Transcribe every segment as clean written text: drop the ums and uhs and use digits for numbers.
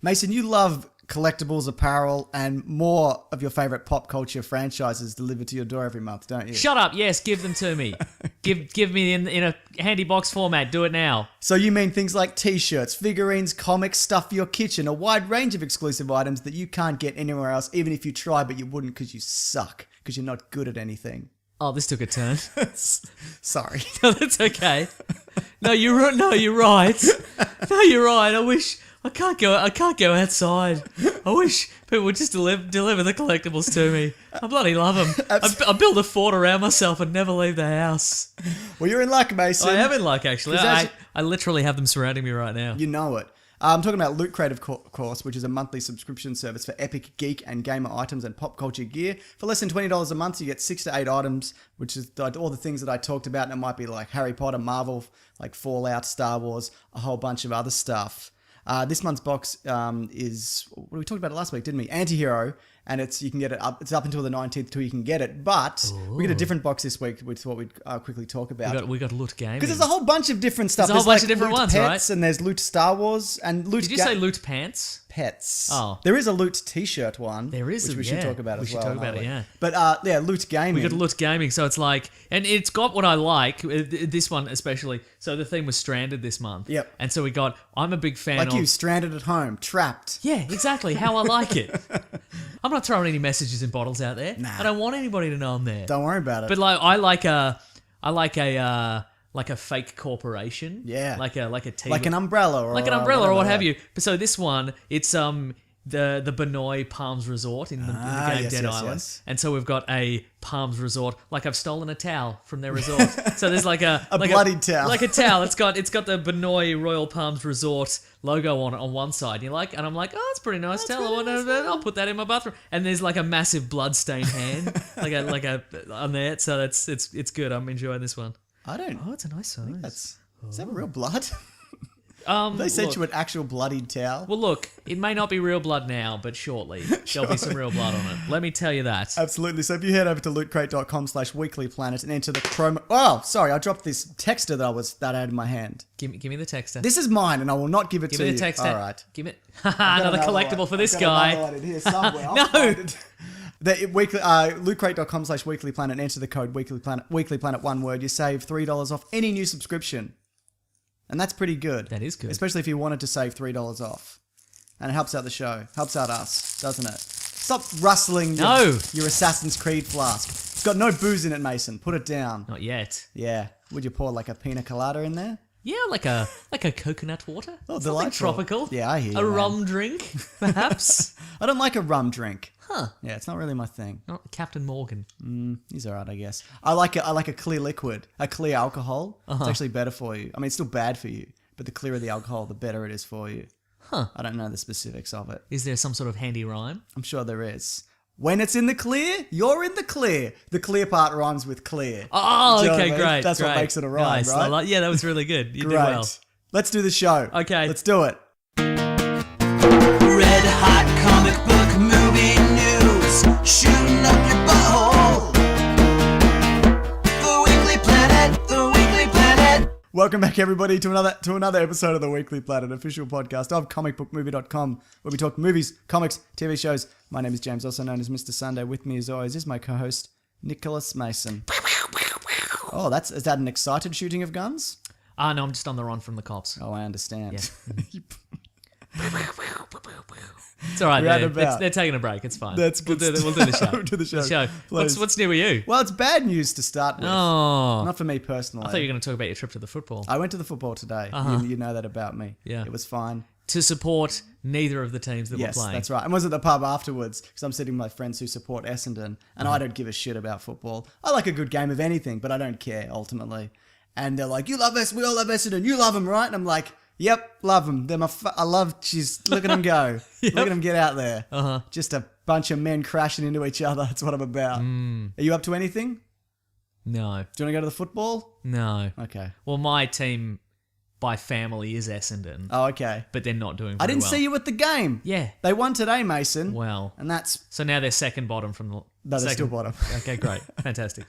Mason, you love collectibles, apparel, and more of your favorite pop culture franchises delivered to your door every month, don't you? Shut up. Yes, give them to me. give me in a handy box format. Do it now. So you mean things like t-shirts, figurines, comics, stuff for your kitchen, a wide range of exclusive items that you can't get anywhere else, even if you try, but you wouldn't because you suck, because you're not good at anything. Oh, this took a turn. Sorry. No, that's okay. No, you're right. No, you're right. No, you're right. I can't go outside. I wish people would just deliver the collectibles to me. I bloody love them. I build a fort around myself and never leave the house. Well, you're in luck, Mason. I am in luck, actually. I literally have them surrounding me right now. You know it. I'm talking about Loot Crate, of course, which is a monthly subscription service for epic geek and gamer items and pop culture gear. For less than $20 a month, you get 6 to 8 items, which is all the things that I talked about. And it might be like Harry Potter, Marvel, like Fallout, Star Wars, a whole bunch of other stuff. This month's box is, we talked about it last week, didn't we? Antihero, and you can get it up. It's up until the 19th till you can get it. But we get a different box this week, which is what we'd quickly talk about. We got Loot Gaming. Because there's a whole bunch of different stuff. There's a whole bunch of different Loot ones, Pets, right? And there's Loot Star Wars and Loot. Did you say Loot Pants? Pets. Oh. There is a Loot t-shirt one. There is, which we should talk about we as well. We should talk about it, yeah. But yeah, Loot Gaming. We got Loot Gaming, so it's like, and it's got what I like, this one especially. So the theme was Stranded this month. Yep. And so I'm a big fan of... Like you, stranded at home, trapped. Yeah, exactly, how I like it. I'm not throwing any messages in bottles out there. Nah. I don't want anybody to know I'm there. Don't worry about it. But like, I like a fake corporation. Yeah. Like a TV. like an umbrella or or what have you. But so this one, it's the Benoi Palms Resort in the game Dead Island. Yes. And so we've got a Palms Resort, like I've stolen a towel from their resort. So there's like a bloody towel. Like a towel. It's got the Benoi Royal Palms Resort logo on it on one side. And I'm like, oh, that's a pretty nice towel. I'll put that in my bathroom. And there's like a massive blood-stained hand, like a on there. So it's good. I'm enjoying this one. I don't. Oh, it's a nice size. Is that real blood? They sent you an actual bloodied towel. Well, look, it may not be real blood now, but shortly there'll be some real blood on it. Let me tell you that. Absolutely. So if you head over to lootcrate.com/weeklyplanet and enter the promo... Oh, sorry, I dropped this texter that I had in my hand. Give me the texter. This is mine, and I will not give it to you. Give me the texter. All right. Give it. Another collectible for this guy. I've got another one in here somewhere. I'll No. find it. The weekly, lootcrate.com/weeklyplanet, and enter the code weeklyplanet, one word. You save $3 off any new subscription. And that's pretty good. That is good. Especially if you wanted to save $3 off. And it helps out the show. Helps out us, doesn't it? Stop rustling your Assassin's Creed flask. It's got no booze in it, Mason. Put it down. Not yet. Yeah. Would you pour like a pina colada in there? Yeah, like a coconut water. Oh, Something delightful. tropical. Yeah, I hear you, A man. rum drink, perhaps. I don't like a rum drink. Huh. Yeah, it's not really my thing. Not Captain Morgan. He's alright, I guess. I like a clear liquid, a clear alcohol. It's actually better for you. I mean, it's still bad for you, but the clearer the alcohol, the better it is for you. Huh. I don't know the specifics of it. Is there some sort of handy rhyme? I'm sure there is. When it's in the clear, you're in the clear. The clear part rhymes with clear. Oh, Do you know okay, what I mean? great. That's what great. makes it a rhyme, Nice. right? Yeah, that was really good. You Great. did well. Let's do the show. Okay. Let's do it. Red hot comic book movie news, shooting up your butthole. The Weekly Planet, the Weekly Planet. Welcome back, everybody, to another episode of the Weekly Planet, official podcast of comicbookmovie.com, where we talk movies, comics, TV shows. My name is James, also known as Mr. Sunday. With me, as always, is my co-host, Nicholas Mason. Oh, is that an excited shooting of guns? No, I'm just on the run from the cops. Oh, I understand. Yeah. It's all right. Roundabout. They're taking a break. It's fine. That's good. We'll do the show. We'll do the show. The show. Please. What's new with you? Well, it's bad news to start with. Oh, Not for me personally. I thought you were going to talk about your trip to the football. I went to the football today. You know that about me. Yeah. It was fine. To support neither of the teams that Yes, were playing. that's right. I was at the pub afterwards because I'm sitting with my friends who support Essendon, and I don't give a shit about football. I like a good game of anything, but I don't care ultimately. And they're like, "You love Essendon, we all love Essendon. You love them, right?" And I'm like, "Yep, love them. They're I love. Jeez, look at them go. Look at them get out there. Just a bunch of men crashing into each other. That's what I'm about. Are you up to anything? No, Do you want to go to the football? no. Okay. Well, my team by family is Essendon, Oh, okay. but they're not doing I very didn't well. see you at the game. Yeah. They won today, Mason. Well, And that's... so now they're second bottom from the. No, they're second- still bottom. Okay, great, fantastic.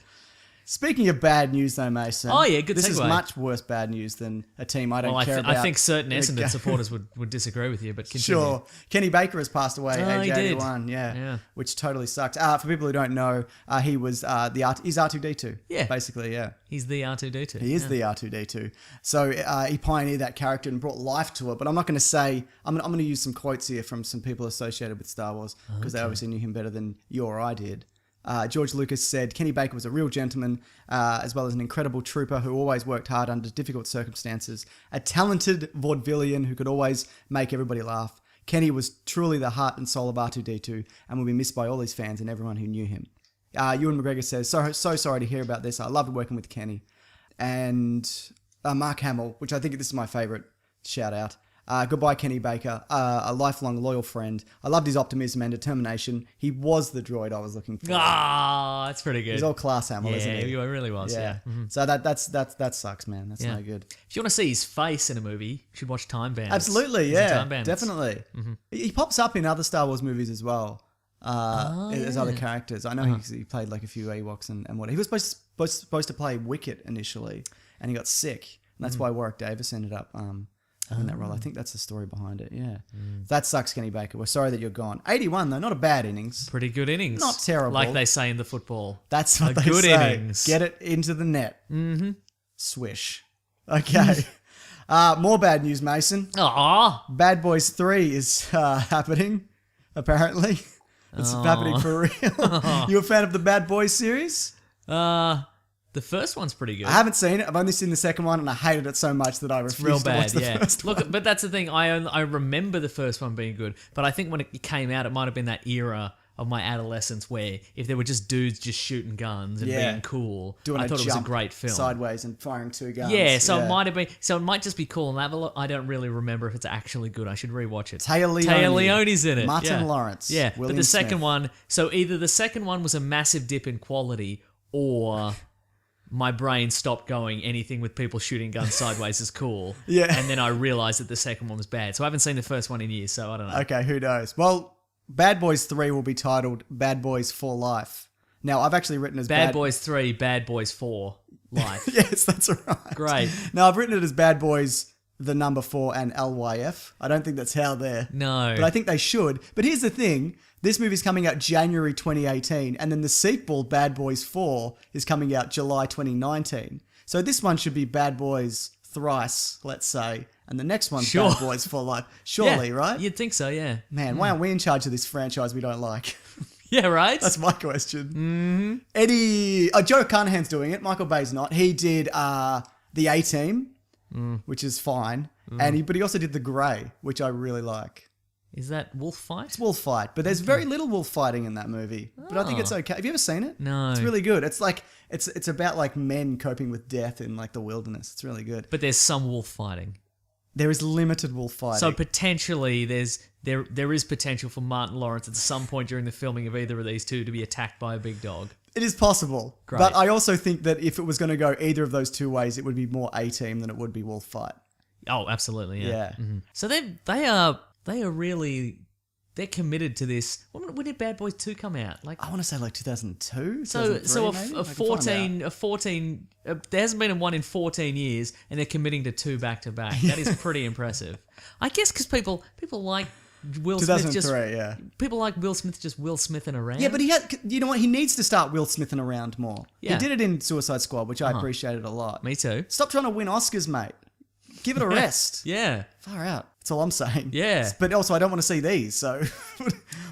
Speaking of bad news, though, Mason. Oh, yeah, good This is segue. much worse bad news than a team I don't Well, care about. I think certain Yeah, Essendon supporters would disagree with you, but continue. Sure. Kenny Baker has passed away, Oh, age he did. 81, Yeah. which totally sucks. For people who don't know, he was he's R2D2. Yeah. Basically, yeah. He's the R2D2. He is the R2D2. So he pioneered that character and brought life to it. But I'm not going to say, I'm going to use some quotes here from some people associated with Star Wars because they obviously knew him better than you or I did. George Lucas said, Kenny Baker was a real gentleman, as well as an incredible trooper who always worked hard under difficult circumstances. A talented vaudevillian who could always make everybody laugh. Kenny was truly the heart and soul of R2D2 and will be missed by all his fans and everyone who knew him. Ewan McGregor says, so sorry to hear about this. I loved working with Kenny. And Mark Hamill, which I think this is my favourite shout out. Goodbye, Kenny Baker, a lifelong loyal friend. I loved his optimism and determination. He was the droid I was looking for. Ah, that's pretty good. He's all class Hamill, isn't Yeah, he? he really was. Yeah. So that sucks, man. That's Yeah. no good. If you want to see his face in a movie, you should watch Time Bandits. Absolutely, He's in yeah, Time Bandits. definitely. He pops up in other Star Wars movies as well. As other characters. I know he played like a few Ewoks and what. He was supposed to play Wicket initially, and he got sick. And that's why Warwick Davis ended up in that role. I think that's the story behind it. Yeah, that sucks, Kenny Baker. We're sorry that you're gone. 81 though, not a bad innings. Pretty good innings. Not terrible. Like they say in the football. That's what A they good say. innings. Get it into the net. Mm-hmm. Swish. Okay. More bad news, Mason. Aw. Bad Boys 3 is happening, apparently. It's happening for real. You a fan of the Bad Boys series? The first one's pretty good. I haven't seen it. I've only seen the second one, and I hated it so much that I refused Real to watch bad, the yeah. first one. Look, but that's the thing. I remember the first one being good, but I think when it came out, it might have been that era of my adolescence where if there were just dudes just shooting guns and Yeah. being cool, Doing I a thought it was a jump great film. sideways and firing two guns. Yeah, so it might have been. So it might just be cool, and that, but I don't really remember if it's actually good. I should rewatch it. Taya Leone. Taya Leone's in it. Martin yeah. Lawrence. Yeah, but William the second Smith. one. So either the second one was a massive dip in quality, or my brain stopped going. Anything with people shooting guns sideways is cool. Yeah. and then I realized that the second one was bad. So I haven't seen the first one in years. So I don't know. Okay, who knows? Well, Bad Boys 3 will be titled Bad Boys for Life. Now, I've actually written as Bad Boys 3, Bad Boys 4, Life. Yes, that's right. Great. Now, I've written it as Bad Boys, the number 4, and LYF. I don't think that's how they're... No. But I think they should. But here's the thing. This movie's coming out January 2018, and then the sequel, Bad Boys 4, is coming out July 2019. So this one should be Bad Boys Thrice, let's say, and the next one's Sure. Bad Boys for Life. Surely, Yeah, right? You'd think so, yeah. Man, why aren't we in charge of this franchise we don't like? Yeah, right? That's my question. Eddie... Joe Carnahan's doing it. Michael Bay's not. He did The A-Team, which is fine. But he also did The Grey, which I really like. Is that Wolf Fight? It's wolf fight, but there's very little wolf fighting in that movie. But I think it's okay. Have you ever seen it? No. It's really good. It's like it's about like men coping with death in like the wilderness. It's really good. But there's some wolf fighting. There is limited wolf fighting. So potentially there is potential for Martin Lawrence at some point during the filming of either of these two to be attacked by a big dog. it is possible. Great. But I also think that if it was going to go either of those two ways, it would be more A-Team than it would be wolf fight. Oh, absolutely, yeah. Yeah. Mhm. So they are really they're committed to this. When did Bad Boys 2 come out? Like I want to say like 2002. so 2003 maybe? I can find out. there hasn't been one in 14 years, and they're committing to 2 back to back. That is pretty impressive. I guess because people like Will Smith 2003, yeah. people like Will Smith just Will Smithing around. Yeah, but you know what? He needs to start Will Smithing around more. Yeah. He did it in Suicide Squad, which I appreciated a lot. Me too. Stop trying to win Oscars, mate. Give it a rest. Yeah. Far out. That's all I'm saying. Yeah. But also, I don't want to see these, so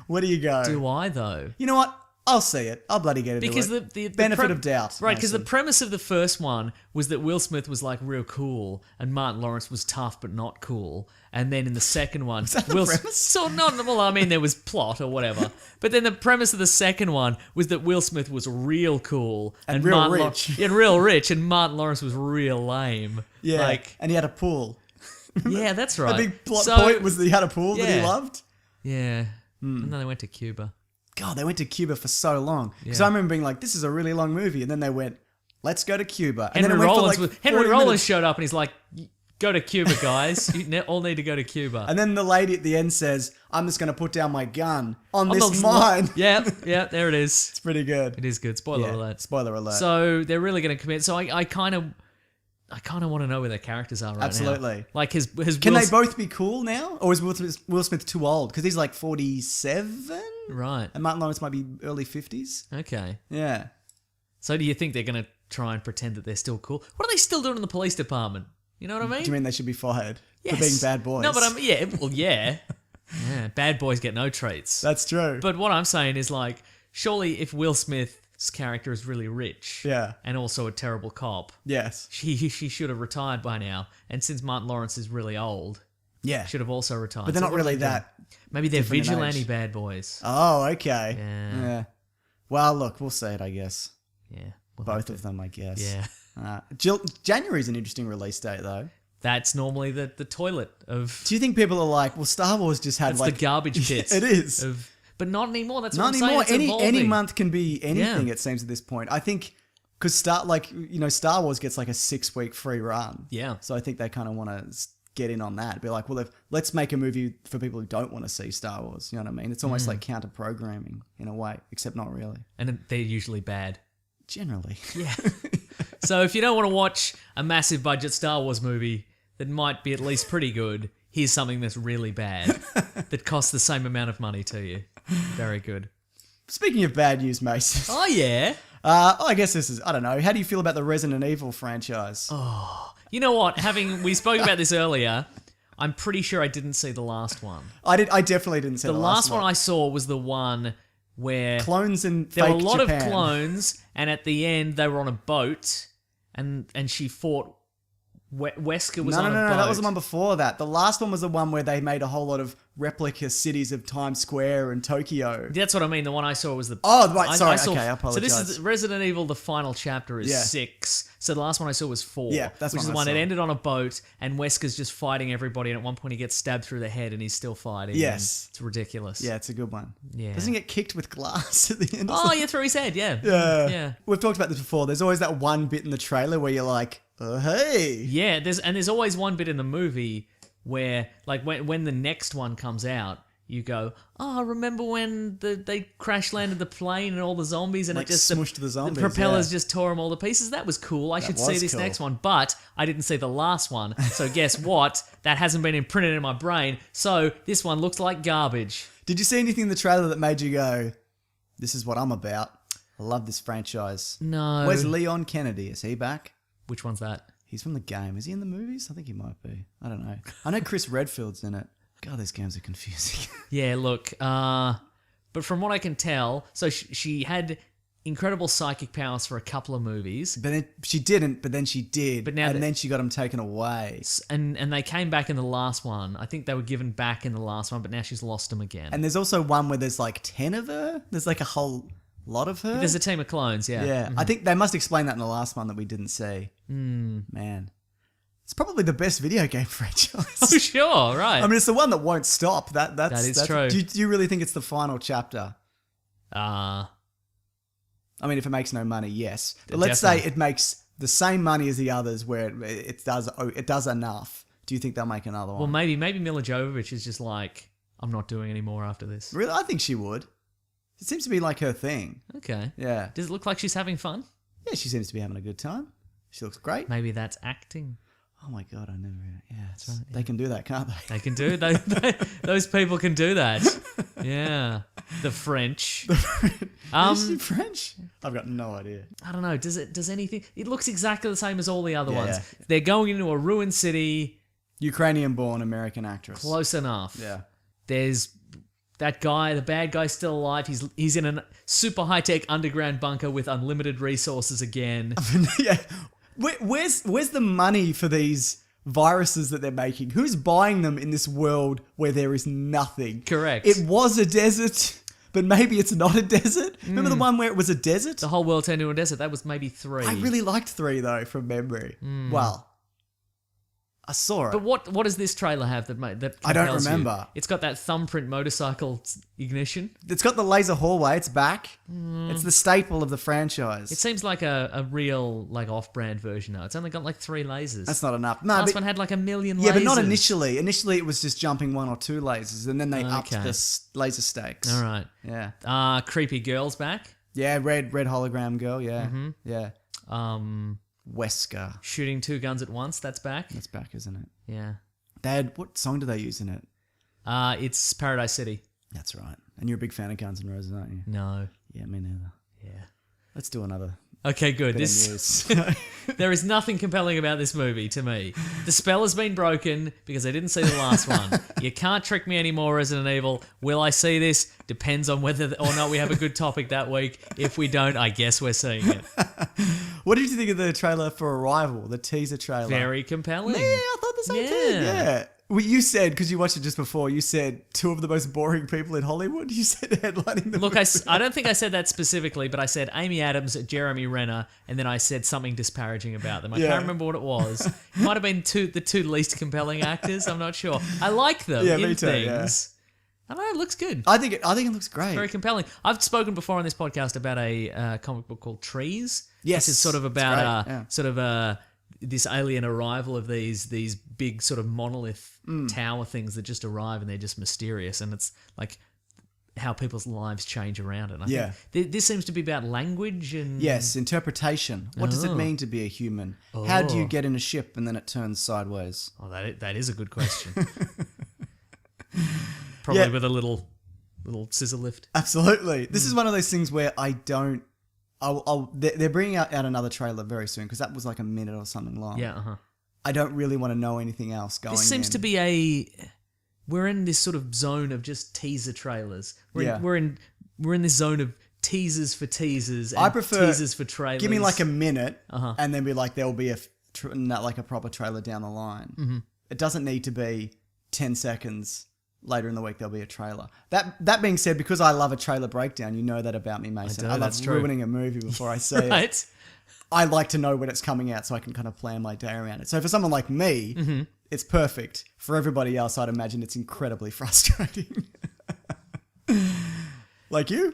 where do you go? Do I though? You know what? I'll see it. I'll bloody get into Because it. the benefit of doubt. right? Because the Mason. premise of the first one was that Will Smith was like real cool, and Martin Lawrence was tough but not cool. And then in the second one, that the Will premise? so not well. I mean, there was plot or whatever, but then the premise of the second one was that Will Smith was real cool And real Martin rich. and real rich, and Martin Lawrence was real lame. Yeah. like And he had a pool. yeah, that's right. A big plot So- point was that he had a pool that he Yeah. loved. yeah, Hmm. and then they went to Cuba. God, they went to Cuba for so long. Because Yeah. I remember being like, this is a really long movie. And then they went, let's go to Cuba. And Henry then it went Rollins for like Henry 40 Rollins minutes. showed up and he's like, Go to Cuba, guys. You all need to go to Cuba. And then the lady at the end says, I'm just going to put down my gun on I'm this not- mine. Yeah, there it is. It's pretty good. It is good. Spoiler Yeah, alert. spoiler alert. So they're really going to commit. So I kind of want to know where their characters are right now. Absolutely. Like his Can Will they both be cool now? Or is Will Smith too old? Because he's like 47? Right. And Martin Lawrence might be early 50s? Okay. Yeah. So do you think they're going to try and pretend that they're still cool? What are they still doing in the police department? You know what I mean? Do you mean they should be fired Yes. for being bad boys? No, but yeah. Yeah, bad boys get no treats. That's true. But what I'm saying is like, surely if Will Smith's character is really rich, Yeah. and also a terrible cop, Yes. she should have retired by now. And since Martin Lawrence is really old, Yeah. should have also retired. But they're So not what are really they doing? that. Maybe they're different in vigilante age. bad boys. Oh, okay. Yeah. Well, look, we'll see it, I guess. Yeah. We'll Both have to- of them, I guess. Yeah. January's an interesting release date, though. That's normally the toilet of. Do you think people are like, well, Star Wars just had That's like the garbage pit. It is. But not anymore. That's Not what I'm saying. anymore. It's Any evolving. month can be anything. Yeah. It seems at this point. I think because Star Wars gets like a 6-week free run. Yeah. So I think they kind of want to get in on that. Be like, well, let's make a movie for people who don't want to see Star Wars. You know what I mean? It's almost like counter programming in a way, except not really. And they're usually bad. Generally. Yeah. So if you don't want to watch a massive budget Star Wars movie that might be at least pretty good, here's something that's really bad that costs the same amount of money to you. Very good. Speaking of bad news, Mason. Oh yeah. I guess this is, I don't know. How do you feel about the Resident Evil franchise? You know what? We spoke about this earlier. I'm pretty sure I didn't see the last one. I definitely didn't see The the last one I saw was the one where Clones in there were a fake lot Japan. of clones, and at the end they were on a boat, and she fought. Wesker was No, on a boat. that was the one before that. The last one was the one where they made a whole lot of replica cities of Times Square and Tokyo. That's what I mean. The one I saw was the. Oh, right, sorry, okay, I So this apologise. is Resident Evil. The final chapter is Yeah. 6. So the last one I saw was 4. Yeah, that's which is one the I one that saw. ended on a boat, and Wesker's just fighting everybody, and at one point he gets stabbed through the head, and he's still fighting. Yes. and it's ridiculous. Yeah, it's a good one. Yeah. Doesn't he get kicked with glass at the end? or Oh, something? yeah, through his head. Yeah. Yeah. Yeah. We've talked about this before. There's always that one bit in the trailer where you're like, oh, hey. Yeah, there's always one bit in the movie where, like, when the next one comes out, you go, oh, remember when they crash landed the plane and all the zombies and Like it just smushed the zombies, propellers yeah. just tore them all to pieces? That was cool. I should was see this cool. next one, but I didn't see the last one. So guess what? That hasn't been imprinted in my brain. So this one looks like garbage. Did you see anything in the trailer that made you go, this is what I'm about? I love this franchise. No. Where's Leon Kennedy? Is he back? Which one's that? He's from the game. Is he in the movies? I think he might be. I don't know. I know Chris Redfield's in it. God, these games are confusing. Yeah, look, but from what I can tell, so she had incredible psychic powers for a couple of movies, But then she didn't, but then she did. But now and that- then she got them taken away. and they came back in the last one. I think they were given back in the last one, but now she's lost them again. And there's also one where there's like 10 of her. There's like a whole lot of her. There's a team of clones, yeah. yeah, I think they must explain that in the last one that we didn't see. Man. It's probably the best video game franchise. Oh, sure, right. I mean, it's the one that won't stop. That is true. Do you really think it's the final chapter? Uh, I mean, if it makes no money, yes. But let's say it makes the same money as the others, where it does enough. Do you think they'll make another one? well, maybe Mila Jovovich is just like, I'm not doing any more after this. Really, I think she would. It seems to be like her thing. Okay. Yeah, Does it look like she's having fun? yeah. She seems to be having a good time. She looks great. Maybe that's acting. Oh my god, I never. Yeah, that's right. They can do that, can't they? They can do those people can do that. Yeah. The French. Is she French? I've got no idea. I don't know. Does anything? It looks exactly the same as all the other Yeah. ones. They're going into a ruined city. Ukrainian-born American actress. Close enough. Yeah. There's that guy, the bad guy, still alive. He's in a super high-tech underground bunker with unlimited resources again. Yeah. Where's the money for these viruses that they're making? Who's buying them in this world where there is nothing? Correct. It was a desert, but maybe it's not a desert. Remember the one where it was a desert? The whole world turned into a desert. That was maybe 3. I really liked 3 though, from memory. Well, I saw it. But what does this trailer have that I don't compels you? remember. It's got that thumbprint motorcycle ignition. It's got the laser hallway. It's back. Mm. It's the staple of the franchise. It seems like a real like off-brand version now. It's only got like 3 lasers. That's not enough. No, Last but, one had like a million lasers. yeah, but not initially. Initially, it was just jumping 1 or 2 lasers, and then they upped Okay. the laser stakes. All right. Yeah. Creepy girl's back. Yeah, red hologram girl. Yeah. Mm-hmm. Yeah. Wesker. Shooting 2 guns at once. That's back. That's back, isn't it? Yeah. What song do they use in it? It's Paradise City. That's right. And you're a big fan of Guns N' Roses, aren't you? No. Yeah, me neither. Yeah. Let's do another Okay, good. bit This of news. there is nothing compelling about this movie to me. The spell has been broken because I didn't see the last one. You can't trick me anymore, Resident Evil. Will I see this? Depends on whether or not we have a good topic that week. If we don't, I guess we're seeing it. What did you think of the trailer for Arrival, the teaser trailer? Very compelling. Yeah, I thought the same thing. Yeah. Yeah. Well, you said, because you watched it just before, you said 2 of the most boring people in Hollywood. You said headlining the Look, movie. I don't think I said that specifically, but I said Amy Adams, Jeremy Renner, and then I said something disparaging about them. I Yeah. can't remember what it was. It might have been the 2 least compelling actors. I'm not sure. I like them Yeah, in me too, yeah. things. I don't know. It looks good. I think it looks great. Very compelling. I've spoken before on this podcast about a comic book called Trees. Yes, Which is sort of it's about great, yeah. this alien arrival of these big sort of monolith Mm. tower things that just arrive and they're just mysterious, and it's like how people's lives change around it. And I Yeah. think this seems to be about language and Yes, interpretation. What does it Oh. mean to be a human? How do you Oh. get in a ship and then it turns sideways? Oh, that is a good question. Probably Yeah. with a little scissor lift. Absolutely. This Hmm. is one of those things where I don't. They're bringing out another trailer very soon because that was like a minute or something long. Yeah. Uh-huh. I don't really want to know anything else going. This seems to be we're in this sort of zone of just teaser trailers. Yeah. We're in this zone of teasers for teasers and I prefer teasers for trailers. Give me like a minute, Uh-huh. and then be like, there will be not like a proper trailer down the line. Mm-hmm. It doesn't need to be 10 seconds later in the week. There'll be a trailer. That being said, because I love a trailer breakdown, you know that about me, Mason. I love that's true. ruining a movie before I see it. right. I like to know when it's coming out so I can kind of plan my day around it. So for someone like me, Mm-hmm. it's perfect. For everybody else, I'd imagine it's incredibly frustrating. Like you?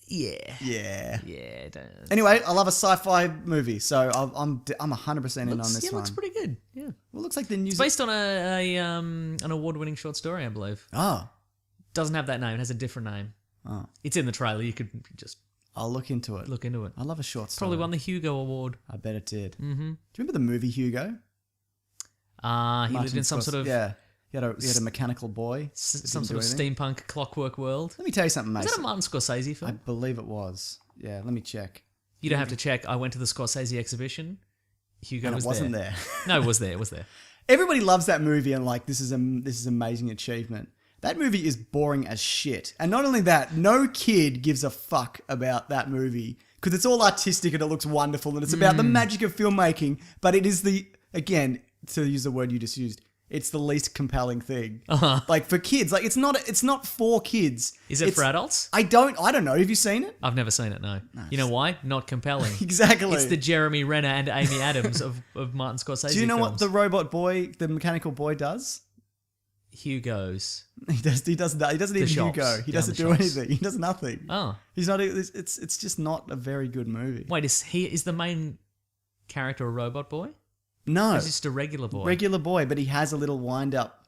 Yeah. Yeah. Yeah. It does. Anyway, I love a sci-fi movie, so I'm 100% in on this one. Looks pretty good. Yeah. Well, it looks like the news. It's based on an award-winning short story, I believe. Oh, Doesn't have that name. It has a different name. Oh. It's in the trailer. You could just I'll look into it. look into it. I love a short story. Probably won the Hugo Award. I bet it did. Mm-hmm. Do you remember the movie Hugo? He lived Martin in some Scorsese- sort of yeah. He had a mechanical boy. some Didn't sort do of anything. steampunk clockwork world. Let me tell you something, Is that a Mason. Martin Scorsese I film? believe it was. Yeah, let me check. You don't have to check. I went to the Scorsese exhibition. Hugo And was it wasn't there. there. No, it was there. It was there. Everybody loves that movie and like this is amazing achievement. That movie is boring as shit. And not only that, no kid gives a fuck about that movie because it's all artistic and it looks wonderful and it's about the magic of filmmaking, but it is again, to use the word you just used, it's the least compelling thing. Uh-huh. Like for kids, like it's not for kids. Is it It's- for adults? I don't know. Have you seen it? I've never seen it, no. You know why? Not compelling. Exactly. It's the Jeremy Renner and Amy Adams of Martin Scorsese Do you know what films. the robot boy, the mechanical boy does? Hugo's. He doesn't even shops, Hugo. He down doesn't the do shops. anything. He does nothing. Oh. He's not. It's just not a very good movie. Wait, is the main character a robot boy? No, Or is he just a regular boy? regular boy, but he has a little wind up.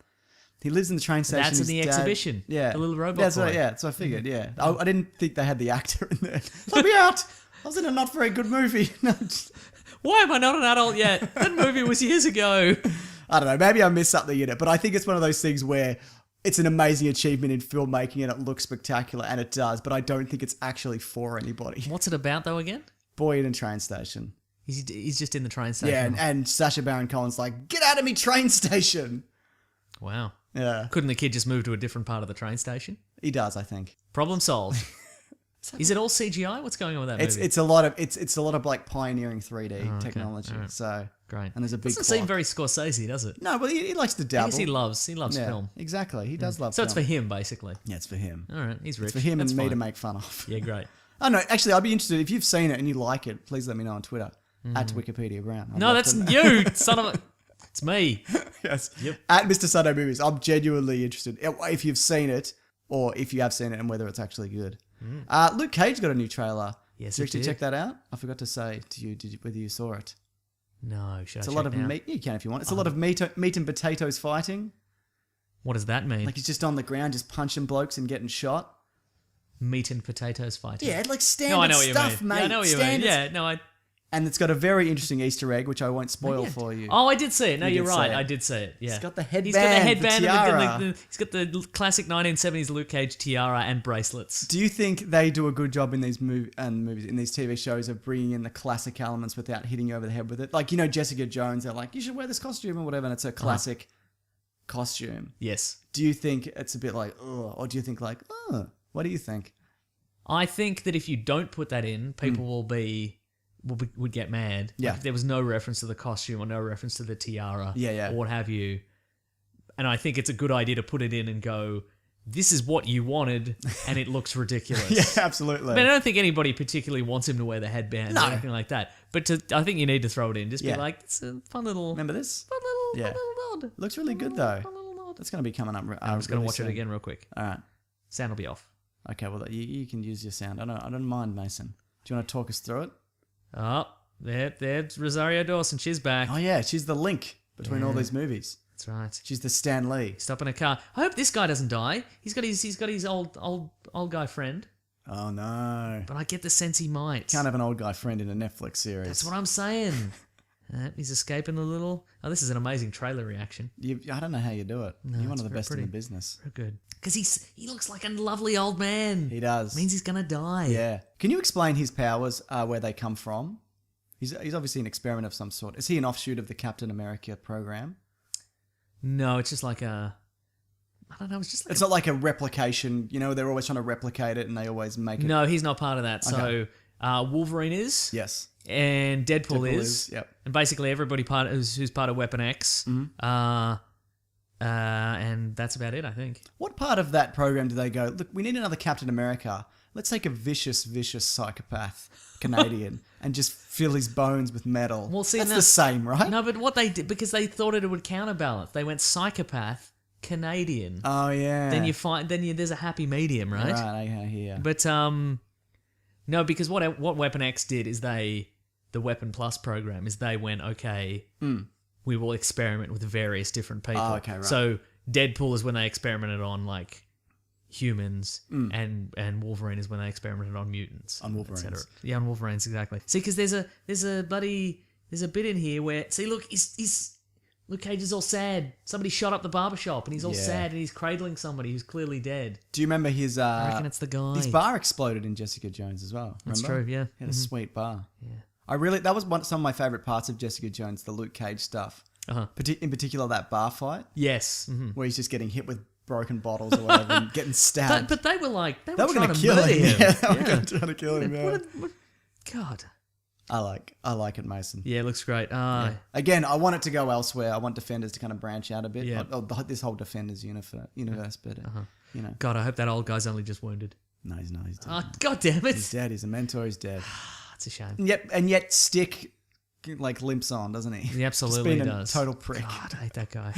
He lives in the train station. That's in His the dad- exhibition. Yeah, The little robot That's boy. yeah, that's what I figured. Yeah, I didn't think they had the actor in there. Let me out. I was in a not very good movie. No, Why am I not an adult yet? That movie was years ago. I don't know. Maybe I missed something in it, but I think it's one of those things where it's an amazing achievement in filmmaking and it looks spectacular, and it does. But I don't think it's actually for anybody. What's it about though again? Boy in a train station. He's just in the train station. Yeah, and Sacha Baron Cohen's like, get out of me train station. Wow. Yeah, Couldn't the kid just move to a different part of the train station? he does. I think Problem solved. Is it all CGI? What's going on with that movie? it's a lot of like pioneering 3D technology. Alright. So Great. and there's a big Doesn't seem clock. very Scorsese, does it? No, but he likes to I dabble. guess he loves yeah, film. exactly. He does love. So it's for film. him, basically. Yeah, it's for him. All right, he's rich. It's for him That's and me fine. to make fun of. Yeah, great. Oh no, actually, I'd be interested if you've seen it and you like it. Please let me know on Twitter at Wikipedia Brown. I'd No, love that's to know. you, son of a... It's me. Yes. Yep. At Mr. Sunday Movies. I'm genuinely interested if you've seen it or if you have seen it and whether it's actually good. Luke Cage got a new trailer. Yes, Did you it actually did. check that out? I forgot to say to you, whether you saw it. No, should It's I a check lot of now? meat. You can if you want. It's a lot of meat and potatoes fighting. What does that mean? Like he's just on the ground, just punching blokes and getting shot. Meat and potatoes fighting. Yeah, like standard No, I know what you stuff, mean. mate. Yeah, I know what you mean. Standard Yeah, no, I. And it's got a very interesting Easter egg, which I won't spoil Yeah. for you. Oh, I did see it. No, You you're did right. see it. I did see it. Yeah. He's got the He's got the headband, headband, the and tiara. he's got the classic 1970s Luke Cage tiara and bracelets. Do you think they do a good job in these movies, in these TV shows, of bringing in the classic elements without hitting you over the head with it? Like, you know, Jessica Jones, they're like, you should wear this costume or whatever, and it's a classic costume. Yes. Do you think it's a bit like, ugh, or do you think like, oh, what do you think? I think that if you don't put that in, people would get mad. Yeah. Like if there was no reference to the costume or no reference to the tiara Yeah. or what have you. And I think it's a good idea to put it in and go, this is what you wanted, and it looks ridiculous. Yeah, absolutely. I mean, I don't think anybody particularly wants him to wear the headband No. or anything like that. But I think you need to throw it in. Just Yeah. be like, it's a fun little, Remember this? fun Yeah. little nod. Looks really good though. Fun little nod. That's going to be coming up. I'm just going to watch it again real quick. All right. Sound will be off. Okay. Well, you can use your sound. I don't mind, Mason. Do you want to talk us through it? Oh, there's Rosario Dawson. She's back. Oh yeah, she's the link between all these movies. That's right. She's the Stan Lee. Stop in a car. I hope this guy doesn't die. He's got his old guy friend, Oh no. but I get the sense he might. Can't have an old guy friend in a Netflix series. That's what I'm saying. He's escaping the little. Oh, this is an amazing trailer reaction. I don't know how you do it. You're one it's of the very best in pretty. the business. Very good. Because he looks like a lovely old man. He does. Means he's gonna die. Yeah. Can you explain his powers, where they come from? He's obviously an experiment of some sort. Is he an offshoot of the Captain America program? No, it's just like a. I don't know. It's just like It's not like a replication. You know, they're always trying to replicate it, and they always make it. No, he's not part of that. Okay. So Wolverine is. Yes. And Deadpool, Deadpool is. is, yep. And basically everybody who's part of Weapon X. And that's about it, I think. What part of that program do they go, look, we need another Captain America. Let's take a vicious psychopath Canadian and just fill his bones with metal. Well, see, that's no- the same, right? No, but what they did, because they thought it would counterbalance. They went psychopath, Canadian. Oh, yeah. There's a happy medium, right? Right, I hear. But no, because what Weapon X did is the Weapon Plus program is they went, okay, we will experiment with various different people. Oh, okay, right. So Deadpool is when they experimented on like humans, and Wolverine is when they experimented on mutants, On Wolverines. etc. Yeah, on Wolverines, exactly. See, because there's a bit in here where look, he's Luke Cage is all sad. Somebody shot up the barbershop and he's all Yeah. sad and he's cradling somebody who's clearly dead. Do you remember his... I reckon it's the guy. His bar exploded in Jessica Jones as well. That's remember? true, yeah. He had a sweet bar. Yeah. That was some of my favourite parts of Jessica Jones, the Luke Cage stuff. Uh-huh. In particular, that bar fight Yes. Mm-hmm. where he's just getting hit with broken bottles or whatever and getting stabbed. But they were like, they They were were trying going to to kill murder him. him. Yeah, they were going to try to kill him. Yeah. God. I like it, Mason. Yeah, it looks great. Again, I want it to go elsewhere. I want Defenders to kind of branch out a bit. Yeah. This whole Defenders universe, but you know, God, I hope that old guy's only just wounded. no, he's not. He's dead. Oh, God damn it. He's dead. He's a mentor. He's dead. That's a shame. And yet Stick like limps on, doesn't he? He absolutely Just being does. A total prick. God, I hate that guy.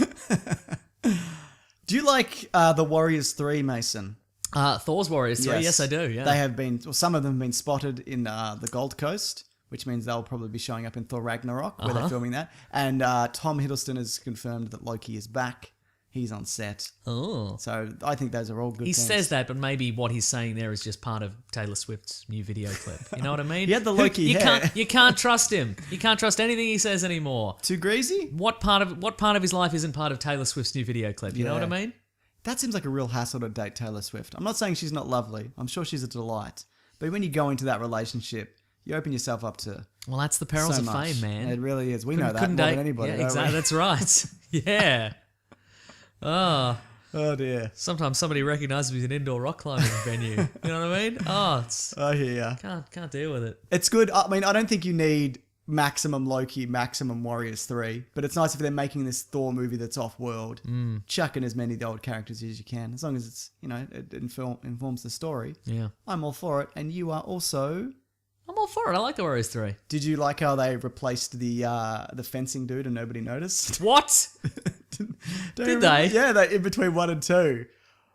Do you like the Warriors 3, Mason? Thor's Warriors 3, yes, I do, yeah. They have been, well, some of them have been spotted in the Gold Coast, which means they'll probably be showing up in Thor Ragnarok, where they're filming that. And Tom Hiddleston has confirmed that Loki is back. He's on set. Oh. So I think those are all good He things. says that, but maybe what he's saying there is just part of Taylor Swift's new video clip. You know what I mean? He had the Loki you hair. You can't trust him. You can't trust anything he says anymore. Too greasy? What part of his life isn't part of Taylor Swift's new video clip? You know what I Yeah. mean? That seems like a real hassle to date Taylor Swift. I'm not saying she's not lovely. I'm sure she's a delight. But when you go into that relationship, you open yourself up to Well, that's the perils so of much. fame, man. It really is. We know that Couldn't more date- than anybody. Yeah, don't exactly. we? That's right. Yeah. Oh, Oh dear. sometimes somebody recognises me as an indoor rock climbing venue. You know what I mean? Oh, it's I hear ya. can't deal with it. It's good. I mean, I don't think you need maximum Loki, maximum Warriors 3, but it's nice if they're making this Thor movie that's off-world. Chuck in as many of the old characters as you can, as long as it's, it informs the story. Yeah. I'm all for it, and you are also, I'm all for it. I like the Warriors 3. Did you like how they replaced the fencing dude and nobody noticed? What? Did they? Yeah, they in between 1 and 2.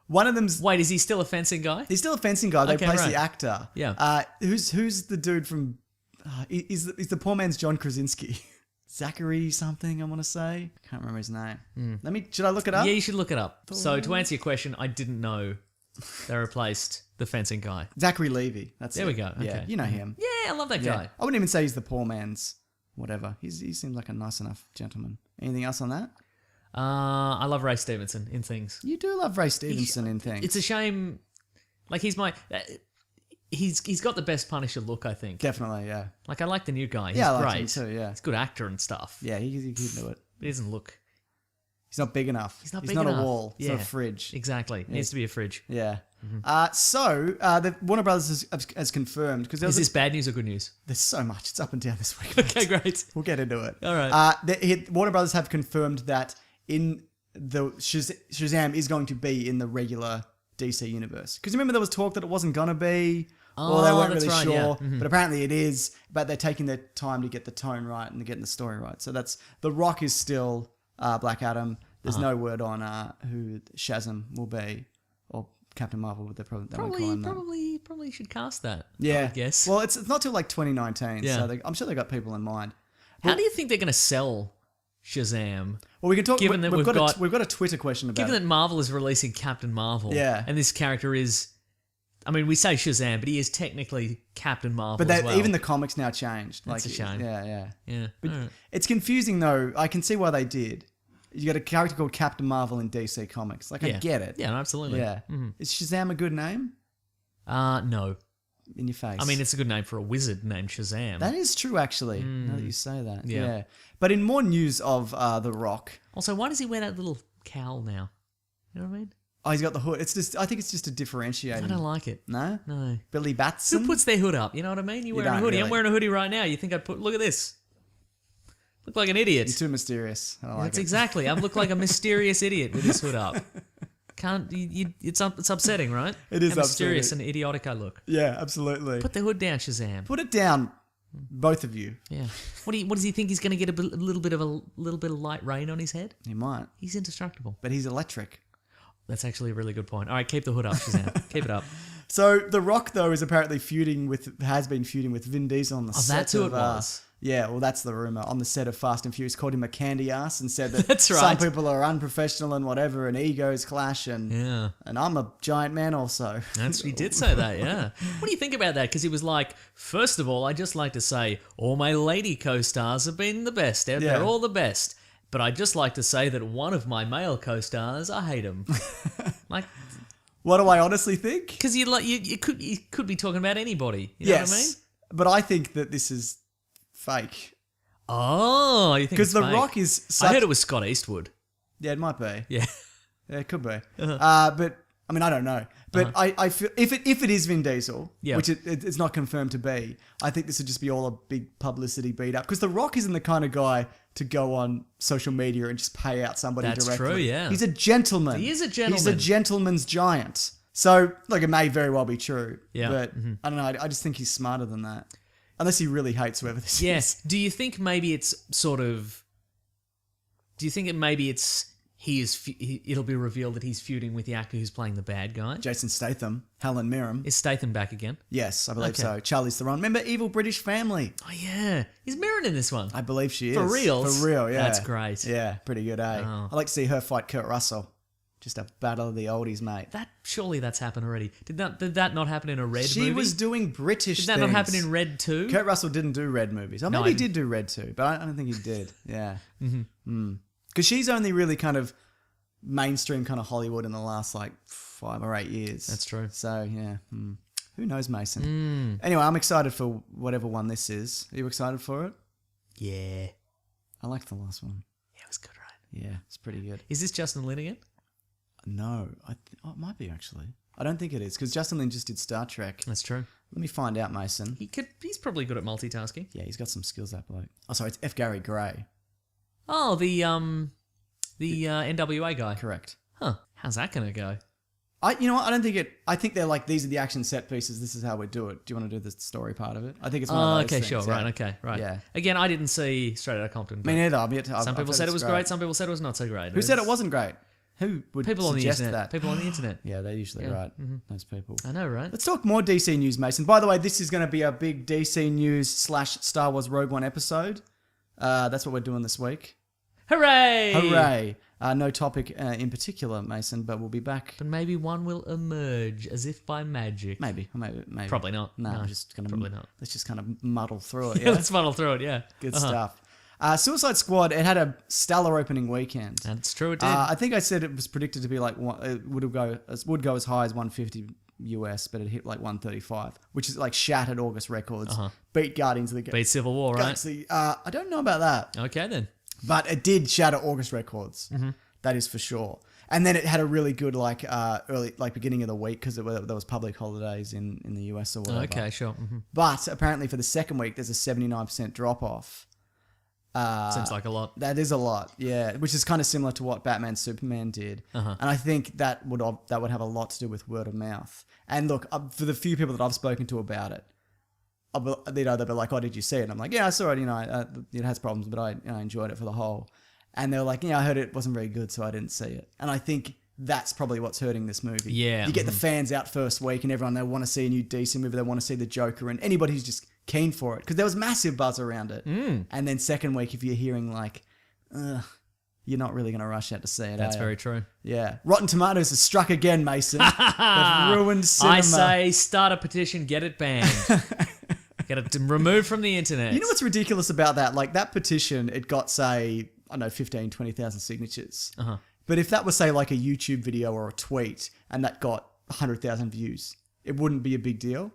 One of them's Wait, is he still a fencing guy? he's still a fencing guy. They Okay, replaced right. the actor. Yeah. Who's the dude from? He's the poor man's John Krasinski. Zachary something, I want to say. Can't remember his name. Should I look it up? Yeah, you should look it up. So to answer your question, I didn't know they replaced the fencing guy. Zachary Levi. That's There it. we go. Yeah, Okay. you know him. Yeah, I love that Yeah. guy. I wouldn't even say he's the poor man's whatever. He seems like a nice enough gentleman. Anything else on that? I love Ray Stevenson in things. You do love Ray Stevenson in things. It's a shame. Like he's he's got the best Punisher look, I think. Definitely, yeah. Like I like the new guy. He's Yeah, I like great. him too, yeah. He's a good actor and stuff. Yeah, he can do it. But he doesn't look. He's not big enough. He's not He's big not enough. a wall. He's not a Yeah. fridge. Exactly. Needs to be a fridge. Yeah. The Warner Brothers has confirmed because Is this bad news or good news? there's so much. It's up and down this week. Okay, great. We'll get into it. All right. Warner Brothers have confirmed that in the Shazam is going to be in the regular DC universe. Because remember there was talk that it wasn't gonna be, or they Oh, weren't that's really right, sure. yeah. Mm-hmm. But apparently it is. But they're taking their time to get the tone right and getting the story right. So that's The Rock is still Black Adam. There's Uh-huh. no word on who Shazam will be or Captain Marvel. But they won't call him that. Probably should cast that. Yeah. I guess. Well, it's not till like 2019. Yeah. So I'm sure they got people in mind. How do you think they're going to sell Shazam? Well, we can talk. Given that we've got- we've got a Twitter question about Given it. that Marvel is releasing Captain Marvel, Yeah. and this character is, I mean, we say Shazam, but he is technically Captain Marvel But as well. even the comics now changed. That's a shame. Yeah. yeah, But alright. it's confusing though. I can see why they did. You got a character called Captain Marvel in DC Comics. Like I Yeah. get it. Yeah, no, absolutely. Yeah. Is Shazam a good name? No. In your face. I mean, it's a good name for a wizard named Shazam. that is true actually. Now that you say that. Yeah. Yeah. But in more news of The Rock, Also, why does he wear that little cowl now? You know what I mean? oh, he's got the hood. It's just. I think it's just a I differentiating. don't like it. No. No. Billy Batson. Who puts their hood up? You know what I mean? You're wearing a don't hoodie. I'm really. wearing a hoodie right now. You think I'd put? Look at this. Look like an idiot. You're too mysterious. I like That's it. exactly. I look like a mysterious idiot with this hood up. It's upsetting, right? It is How mysterious upsetting. and idiotic I look. Yeah, absolutely. Put the hood down, Shazam. Put it down, both of you. Yeah. What does he think he's going to get a little bit of light rain on his head? He might, He's indestructible. but he's electric. That's actually a really good point. All right, keep the hood up, Shazam. Keep it up. So The Rock though is apparently has been feuding with Vin Diesel on the set. That's who of, it was. Yeah, well, that's the rumor on the set of Fast and Furious. Called him a candy ass and said that That's some right. people are unprofessional and whatever, and egos clash, and Yeah. and I'm a giant man also. He did say that, yeah. What do you think about that? Because he was like, first of all, I just like to say all my lady co-stars have been the best. They're Yeah. all the best. But I just like to say that one of my male co-stars, I hate him. Like, What do I honestly think? because you could be talking about anybody. You know Yes, what I mean? but I think that this is fake Oh, you think because it's The fake? Rock is. Such, I heard it was Scott Eastwood. Yeah, it might be. Yeah. Yeah, it could be. Uh-huh. But I mean, I don't know. But I feel if it is Vin Diesel, Yeah. which it's not confirmed to be, I think this would just be all a big publicity beat up because The Rock isn't the kind of guy to go on social media and just pay out somebody That's directly. true, yeah. He's a gentleman. He is a He's a gentleman. gentleman's giant. So, like, it may very well be true. Yeah. But I don't know. I just think he's smarter than that. Unless he really hates whoever this is. Yes. Do you think maybe it's sort of? Do you think it maybe it's it'll be revealed that he's feuding with the actor who's playing the bad guy? Jason Statham, Helen Mirren. Is Statham back again? Yes, I believe Okay. so. Charlize Theron. Remember Evil British Family? Oh yeah, he's Mirren in this one. I believe she is. For reals? For real, yeah. That's great. Yeah, pretty good, eh? Oh. I'd like to see her fight Kurt Russell. Just a battle of the oldies, mate. Surely that's happened already. Did that not happen in a Red She movie? was doing British Did that not happen in Red too? Kurt Russell didn't do Red movies. Oh, No, maybe he I did do Red too, but I don't think he did. Yeah. Because she's only really kind of mainstream kind of Hollywood in the last like 5 or 8 years. That's true. So, yeah. Who knows, Mason? Anyway, I'm excited for whatever one this is. Are you excited for it? Yeah. I liked the last one. Yeah, it was good, right? Yeah, it's pretty good. Is this Justin Lin again? No, it might be actually. I don't think it is because Justin Lin just did Star Trek. That's true. Let me find out, Mason. He's probably good at multitasking. Yeah, he's got some skills, that bloke. Oh, sorry, it's F. Gary Gray. Oh, the NWA guy. Correct. Huh. How's that gonna go? You know what? I don't think it. I think they're like, these are the action set pieces. This is how we do it. Do you want to do the story part of it? I think it's one of those Okay, things, sure. yeah. Right. Okay. Right. Yeah. Again, I didn't see Straight Outta Compton. Me neither. I've yet to, Some people said it was great. Some people said it was not so great. Who said it wasn't great? Who would People on the suggest internet. that? People on the internet. Yeah, they're usually right. Those people. I know, right? Let's talk more DC news, Mason. By the way, this is going to be a big DC news / Star Wars Rogue One episode. That's what we're doing this week. Hooray! Hooray! No topic in particular, Mason, but we'll be back. But maybe one will emerge as if by magic. Maybe. Probably not. No, No, I'm just gonna probably not. Let's just kind of muddle through it. Yeah, Yeah, let's muddle through it. Yeah. good stuff. Suicide Squad. It had a stellar opening weekend. That's true. It did. I think I said it was predicted to be like it would go as high as 150 US, but it hit like 135, which is like shattered August records. Beat Guardians of the Beat Civil War, right? Galaxy. I don't know about that. Okay then. But it did shatter August records. Mm-hmm. That is for sure. And then it had a really good beginning of the week because there was public holidays in the US or whatever. Okay, sure. Mm-hmm. But apparently for the second week, there's a 79% drop off. Seems like a lot. That is a lot, yeah. Which is kind of similar to what Batman Superman did, and I think that would have a lot to do with word of mouth. And look, for the few people that I've spoken to about it, they'll be like, "Oh, did you see it?" And I'm like, "Yeah, I saw it. It has problems, but I enjoyed it for the whole." And they're like, "Yeah, I heard it wasn't very good, so I didn't see it." And I think that's probably what's hurting this movie. Yeah. You get the fans out first week, and everyone, they want to see a new DC movie, they want to see the Joker, and anybody who's just keen for it, because there was massive buzz around it. And then second week, if you're hearing like, you're not really going to rush out to see it. That's are you? very true. Yeah. Rotten Tomatoes has struck again, Mason. They've ruined cinema. I say start a petition, get it banned. Get it removed from the internet. You know what's ridiculous about that? Like that petition, it got, say, I don't know, 15, 20,000 signatures. But if that was, say, like a YouTube video or a tweet and that got 100,000 views, it wouldn't be a big deal.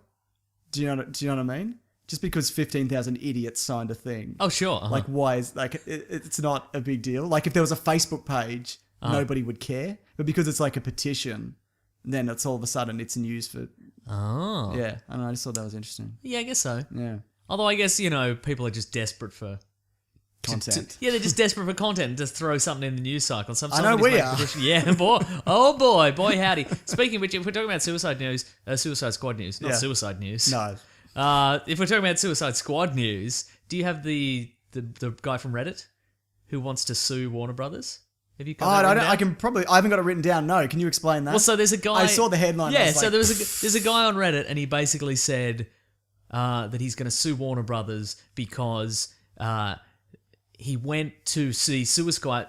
Do you know what I mean? Just because 15,000 idiots signed a thing. Oh, sure. Like, why is, like, it's not a big deal. Like, if there was a Facebook page, nobody would care. But because it's like a petition, then it's all of a sudden it's news for... Oh. Yeah, I don't know, I just thought that was interesting. Yeah, I guess so. Yeah. Although I guess, people are just desperate for... Content. Yeah, they're just desperate for content to throw something in the news cycle. I know we are. Yeah, boy. Oh, boy, howdy. Speaking of which, if we're talking about Suicide Squad news, not Yeah. Suicide news. No. If we're talking about Suicide Squad news, do you have the guy from Reddit who wants to sue Warner Brothers? Have you got that written down? I haven't got it written down. No, can you explain that? Well, so there's a guy. I saw the headline. Yeah, I was so like, there's a guy on Reddit, and he basically said that he's going to sue Warner Brothers because he went to see Suicide.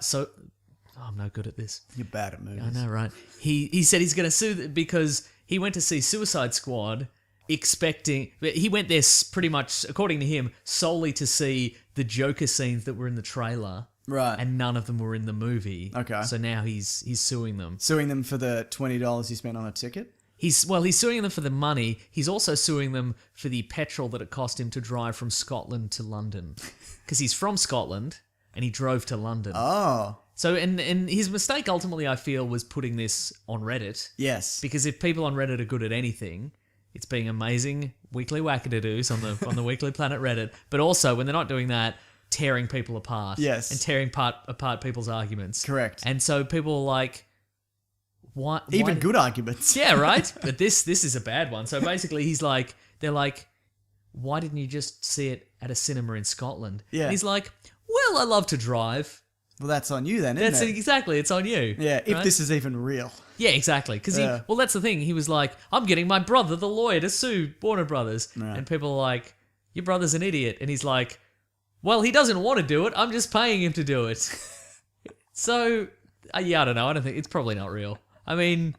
I'm no good at this. You're bad at movies. I know, right? He said he's going to sue because he went to see Suicide Squad expecting... He went there pretty much, according to him, solely to see the Joker scenes that were in the trailer. Right. And none of them were in the movie. Okay. So now he's suing them. Suing them for the $20 you spent on a ticket? He's suing them for the money. He's also suing them for the petrol that it cost him to drive from Scotland to London. Because he's from Scotland and he drove to London. Oh. So, and his mistake ultimately, I feel, was putting this on Reddit. Yes. Because if people on Reddit are good at anything, it's being amazing weekly wackadoos on the Weekly Planet Reddit. But also, when they're not doing that, tearing people apart. Yes. And tearing apart people's arguments. Correct. And so people are like, what? Even good arguments. Yeah, right? But this is a bad one. So basically they're like, why didn't you just see it at a cinema in Scotland? Yeah. And he's like, well, I love to drive. Well, that's on you then, isn't That's it? exactly, it's on you. Yeah, if right? this is even real. Yeah, exactly. Because Yeah. that's the thing. He was like, I'm getting my brother, the lawyer, to sue Warner Brothers. Right. And people are like, your brother's an idiot. And he's like, well, he doesn't want to do it. I'm just paying him to do it. So, yeah, I don't know. I don't think it's probably not real. I mean,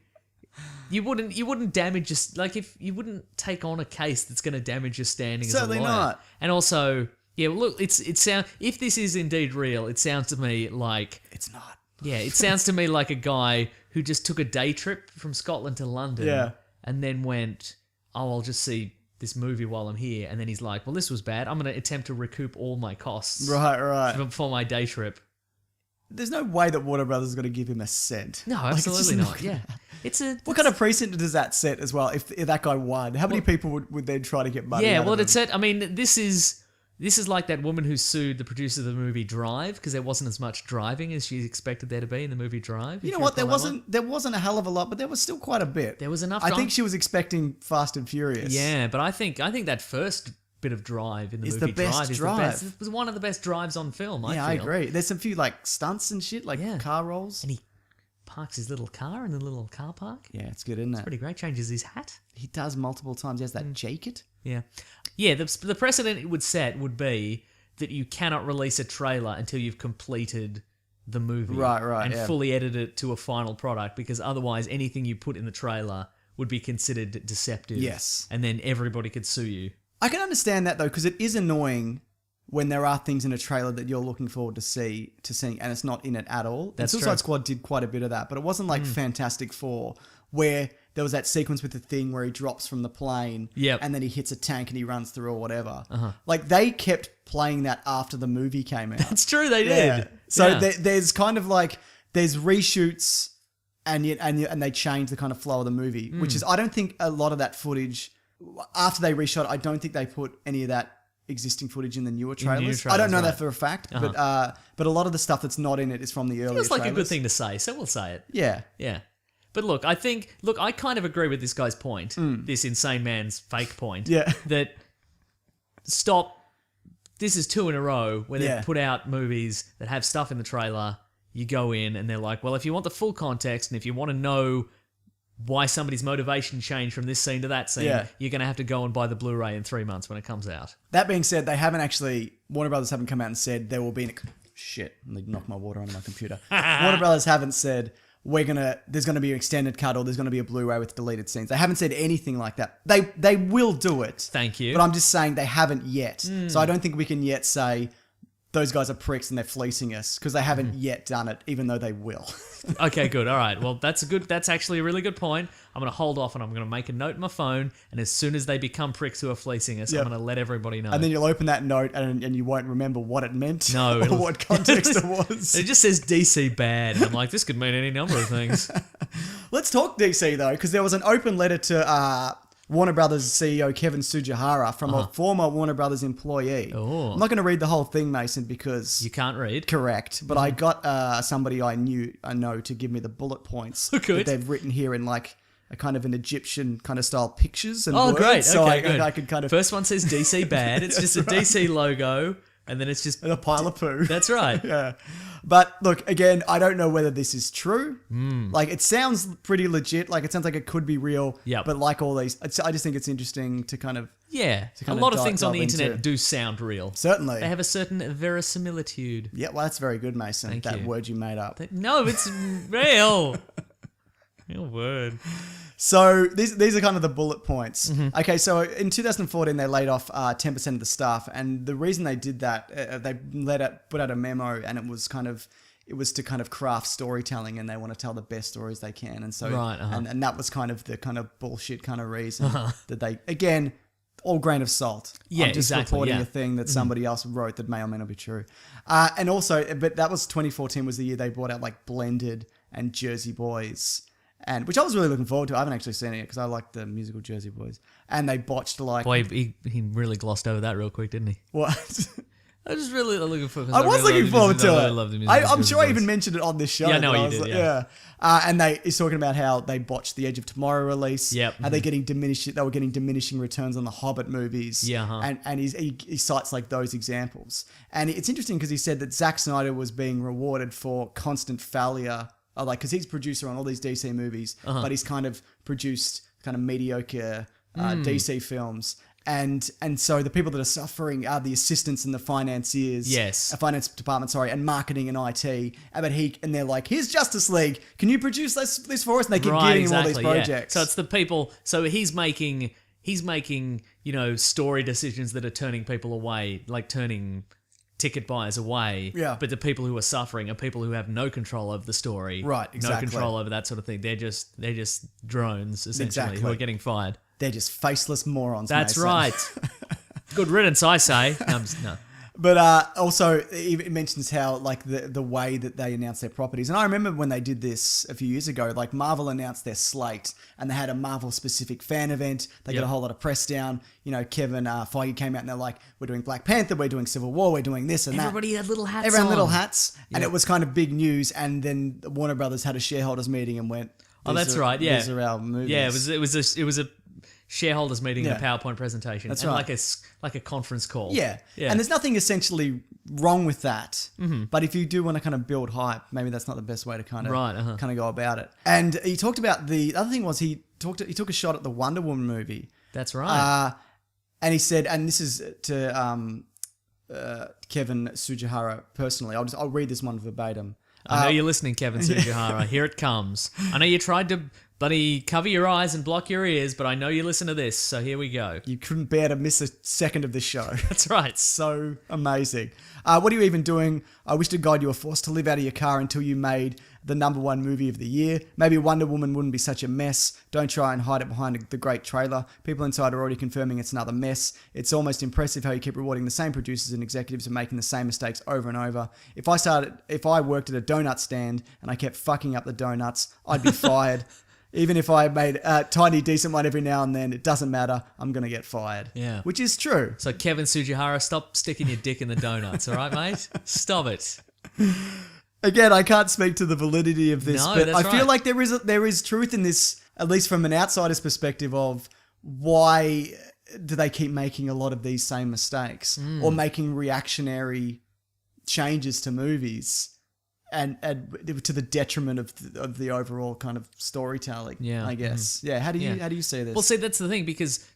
you wouldn't damage if you wouldn't take on a case that's going to damage your standing Certainly as a lawyer. not. And also, yeah, look, it sounds, if this is indeed real, it sounds to me like, It's not. yeah, it sounds to me like a guy who just took a day trip from Scotland to London. Yeah. And then went, oh, I'll just see this movie while I'm here. And then he's like, well, this was bad. I'm going to attempt to recoup all my costs Right. for my day trip. There's no way that Warner Brothers is going to give him a cent. No, Like, it's just absolutely not. Yeah. What kind of precedent does that set as well? If that guy won, how many people would then try to get money? Yeah, out well, of it him? said, I mean, this is This is like that woman who sued the producer of the movie Drive because there wasn't as much driving as she expected there to be in the movie Drive. You know what? There wasn't a hell of a lot, but there was still quite a bit. There was enough. I think she was expecting Fast and Furious. Yeah, but I think that first bit of Drive in the Is movie the best Drive is drive. the best. It was one of the best drives on film. Yeah, I agree. There's some few like stunts and shit, like Yeah. car rolls. And he parks his little car in the little car park. Yeah, it's good, isn't it? Pretty great. Changes his hat. He does multiple times. He has that jacket. Yeah. Yeah, the precedent it would set would be that you cannot release a trailer until you've completed the movie. Right, and yeah. fully edit it to a final product, because otherwise anything you put in the trailer would be considered deceptive. Yes. And then everybody could sue you. I can understand that though, because it is annoying when there are things in a trailer that you're looking forward to seeing and it's not in it at all. That's and Suicide true. Squad did quite a bit of that, but it wasn't like Fantastic Four where there was that sequence with the thing where he drops from the plane Yep. and then he hits a tank and he runs through or whatever. Like they kept playing that after the movie came out. It's true, they Yeah. did. So Yeah. there's kind of like there's reshoots and they change the kind of flow of the movie, which is I don't think a lot of that footage after they reshot it, I don't think they put any of that existing footage in the newer trailers. I don't know trailers, that for a fact, but a lot of the stuff that's not in it is from the earlier Feels like trailers. a good thing to say, so we'll say it. Yeah. Yeah. But look, I kind of agree with this guy's point, this insane man's fake point. Yeah. That this is 2 in a row where they've put out movies that have stuff in the trailer. You go in and they're like, well, if you want the full context and if you want to know why somebody's motivation changed from this scene to that scene, you're going to have to go and buy the Blu-ray in 3 months when it comes out. That being said, Warner Brothers haven't come out and said there will be shit. They knocked my water onto my computer. Warner Brothers haven't said there's gonna be an extended cut or there's gonna be a Blu-ray with deleted scenes. They haven't said anything like that. They will do it. Thank you. But I'm just saying they haven't yet. So I don't think we can yet say those guys are pricks and they're fleecing us because they haven't yet done it, even though they will. Okay, good. All right. Well, that's actually a really good point. I'm going to hold off and I'm going to make a note in my phone. And as soon as they become pricks who are fleecing us, Yep. I'm going to let everybody know. And then you'll open that note and you won't remember what it meant No, or it'll- what context it was. It just says DC bad. And I'm like, this could mean any number of things. Let's talk DC though, because there was an open letter to Warner Brothers CEO Kevin Tsujihara from a former Warner Brothers employee. Oh. I'm not going to read the whole thing, Mason, because You can't read. correct, but I got somebody I know to give me the bullet points Good. that they've written here in like a kind of an Egyptian kind of style pictures and Oh, words. great. So Okay, good. I could kind of First one says DC bad. It's just a DC logo. And then it's just... a pile of poo. That's right. Yeah. But look, again, I don't know whether this is true. Hmm. Like, it sounds pretty legit. Like, it sounds like it could be real. Yep. But like all these, I just think it's interesting to kind of... Yeah. A kind of lot of things on the delve internet into. do sound real. Certainly. They have a certain verisimilitude. Yeah, well, that's very good, Mason. Thank that you. word you made up. No, it's real. Real word. So these are kind of the bullet points. Mm-hmm. Okay, so in 2014 they laid off 10% of the staff, and the reason they did that, they put out a memo, and it was to kind of craft storytelling, and they want to tell the best stories they can, and so Right, and that was kind of the kind of bullshit kind of reason that they, again, all grain of salt. Yeah, I'm just exactly, reporting yeah. a thing that somebody else wrote that may or may not be true. And also, but that was 2014 was the year they brought out like Blended and Jersey Boys. And which I was really looking forward to. I haven't actually seen it yet because I like the musical Jersey Boys. And they botched like Boy, he really glossed over that real quick, didn't he? what? I was just really looking forward. I was looking forward to I it. love the music. I'm sure I even mentioned it on this show. Yeah, I know but you was did, like, yeah. And he's talking about how they botched the Edge of Tomorrow release. Yep. How they were getting diminishing returns on the Hobbit movies. Yeah, huh. And he cites like those examples. And it's interesting because he said that Zack Snyder was being rewarded for constant failure. Because he's producer on all these DC movies, but he's kind of produced kind of mediocre DC films. And so the people that are suffering are the assistants and the financiers. Yes. Finance department, and marketing and IT. And they're like, here's Justice League. Can you produce this for us? And they keep giving him all these projects. Yeah. So it's the people. So he's making story decisions that are turning people away, like turning ticket buyers away. Yeah. But the people who are suffering are people who have no control over the story. Right, exactly. No control over that sort of thing. They're just drones essentially Exactly. who are getting fired. They're just faceless morons. That's Mason. right. Good riddance, I say. No. But also, it mentions how like the way that they announce their properties. And I remember when they did this a few years ago, like Marvel announced their slate, and they had a Marvel specific fan event. They got a whole lot of press down. You know, Kevin Feige came out and they're like, "We're doing Black Panther, we're doing Civil War, we're doing this and Everybody had little hats. Everyone had little on. hats, and it was kind of big news. And then Warner Brothers had a shareholders meeting and went, Oh, that's right. Yeah, these are our movies. Yeah, it was a shareholders meeting and a Yeah. PowerPoint presentation. That's and right. like a conference call. Yeah. Yeah. And there's nothing essentially wrong with that. Mm-hmm. But if you do want to kind of build hype, maybe that's not the best way to kind of kind of go about it. And he talked about the other thing was he took a shot at the Wonder Woman movie. That's right. And he said, and this is to Kevin Sujihara personally. I'll read this one verbatim. I know you're listening, Kevin Sujihara. Here it comes. I know you tried to bloody cover your eyes and block your ears, but I know you listen to this, so here we go. You couldn't bear to miss a second of this show. That's right. So amazing. What are you even doing? I wish to God you were forced to live out of your car until you made the #1 movie of the year. Maybe Wonder Woman wouldn't be such a mess. Don't try and hide it behind the great trailer. People inside are already confirming it's another mess. It's almost impressive how you keep rewarding the same producers and executives for making the same mistakes over and over. If I worked at a donut stand and I kept fucking up the donuts, I'd be fired. Even if I made a tiny decent one every now and then, it doesn't matter. I'm going to get fired. Yeah. Which is true. So Kevin Sujihara, stop sticking your dick in the donuts, all right, mate? Stop it. Again, I can't speak to the validity of this, No, but that's I feel right. like there is truth in this, at least from an outsider's perspective of why do they keep making a lot of these same mistakes or making reactionary changes to movies and to the detriment of the overall kind of storytelling. Yeah. I guess. Yeah. How do you see this? Well, see, that's the thing, because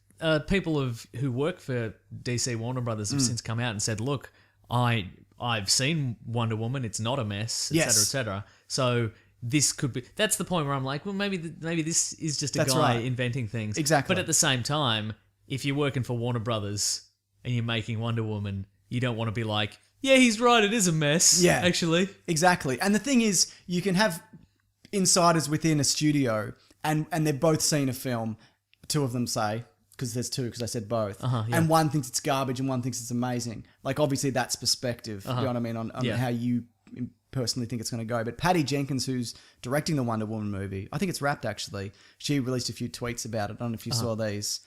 people who work for DC Warner Brothers have since come out and said, look, I've seen Wonder Woman, it's not a mess, etc., Yes. etc. So this could be... That's the point where I'm like, well, maybe this is just a That's guy right. inventing things. Exactly. But at the same time, if you're working for Warner Brothers and you're making Wonder Woman, you don't want to be like, yeah, he's right, it is a mess, Yeah. actually. Exactly. And the thing is, you can have insiders within a studio and they've both seen a film, two of them say, because there's two, because I said both. Yeah. And one thinks it's garbage and one thinks it's amazing. Like, obviously, that's perspective, you know what I mean, on Yeah. how you personally think it's going to go. But Patty Jenkins, who's directing the Wonder Woman movie, I think it's wrapped actually, she released a few tweets about it. I don't know if you saw these.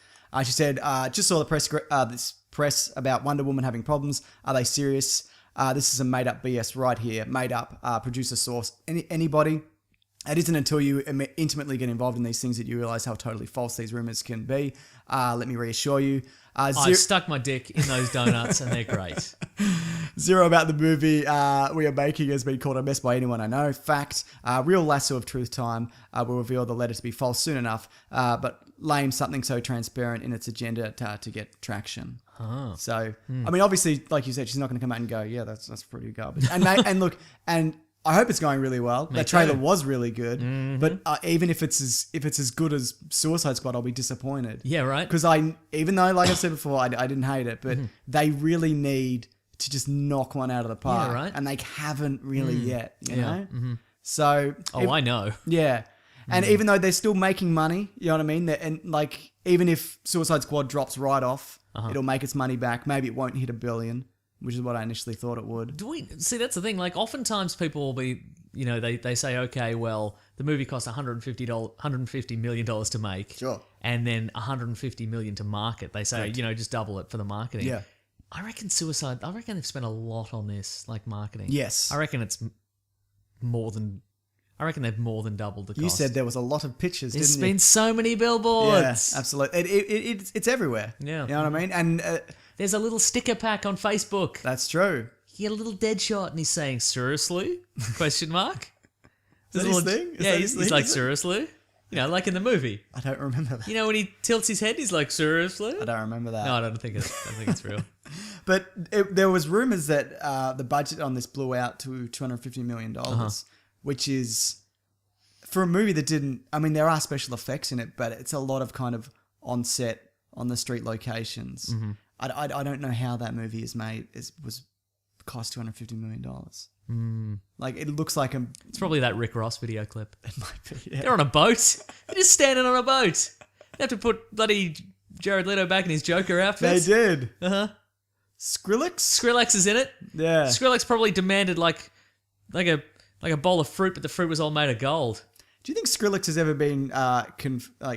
She said, just saw this press about Wonder Woman having problems. Are they serious? This is a made-up BS right here. Made up, producer source. Anybody? It isn't until you intimately get involved in these things that you realize how totally false these rumors can be. Let me reassure you. I've stuck my dick in those donuts and they're great. Zero about the movie we are making has been called a mess by anyone I know. Fact, real lasso of truth time will reveal the letter to be false soon enough, but lame something so transparent in its agenda to get traction. So, I mean, obviously, like you said, she's not going to come out and go, yeah, that's pretty garbage. And look, and I hope it's going really well. That trailer was really good, but even if it's as good as Suicide Squad, I'll be disappointed. Yeah, right? Because even though, like I said before, I didn't hate it, but they really need to just knock one out of the park. Yeah, right. And they haven't really yet, you Yeah. know? So... Oh, I know. Yeah. And even though they're still making money, you know what I mean? And like, even if Suicide Squad drops right off, it'll make its money back. Maybe it won't hit $1 billion, which is what I initially thought it would. Do we see? That's the thing. Like, oftentimes people will be, you know, they say, okay, well, the movie cost $150 million to make, Sure. and then $150 million to market. They say, you know, just double it for the marketing. Yeah. I reckon they've spent a lot on this, like marketing. Yes. I reckon it's more than. I reckon they've more than doubled the cost. You said there was a lot of pictures, There's didn't you? been so many billboards. Yeah, absolutely. It's everywhere. Yeah. You know what I mean? And There's a little sticker pack on Facebook. that's true. You get a little dead shot and he's saying, seriously? Question mark? Is that his thing? Is Yeah, that he's his thing? like, Is it? seriously? You know, like in the movie. I don't remember that. You know, when he tilts his head, he's like, seriously? I don't remember that. No, I don't think it's real. But there was rumors that the budget on this blew out to $250 million, which is, for a movie that didn't, I mean, there are special effects in it, but it's a lot of kind of on-set, on-the-street locations. I don't know how that movie is made. Was cost $250 million. Like, it looks like It's probably that Rick Ross video clip. it might be. Yeah. They're on a boat. They're just standing on a boat. They have to put bloody Jared Leto back in his Joker They outfit. did. Uh-huh. Skrillex? Skrillex is in it. Yeah. Skrillex probably demanded like a bowl of fruit, but the fruit was all made of gold. Do you think Skrillex has ever been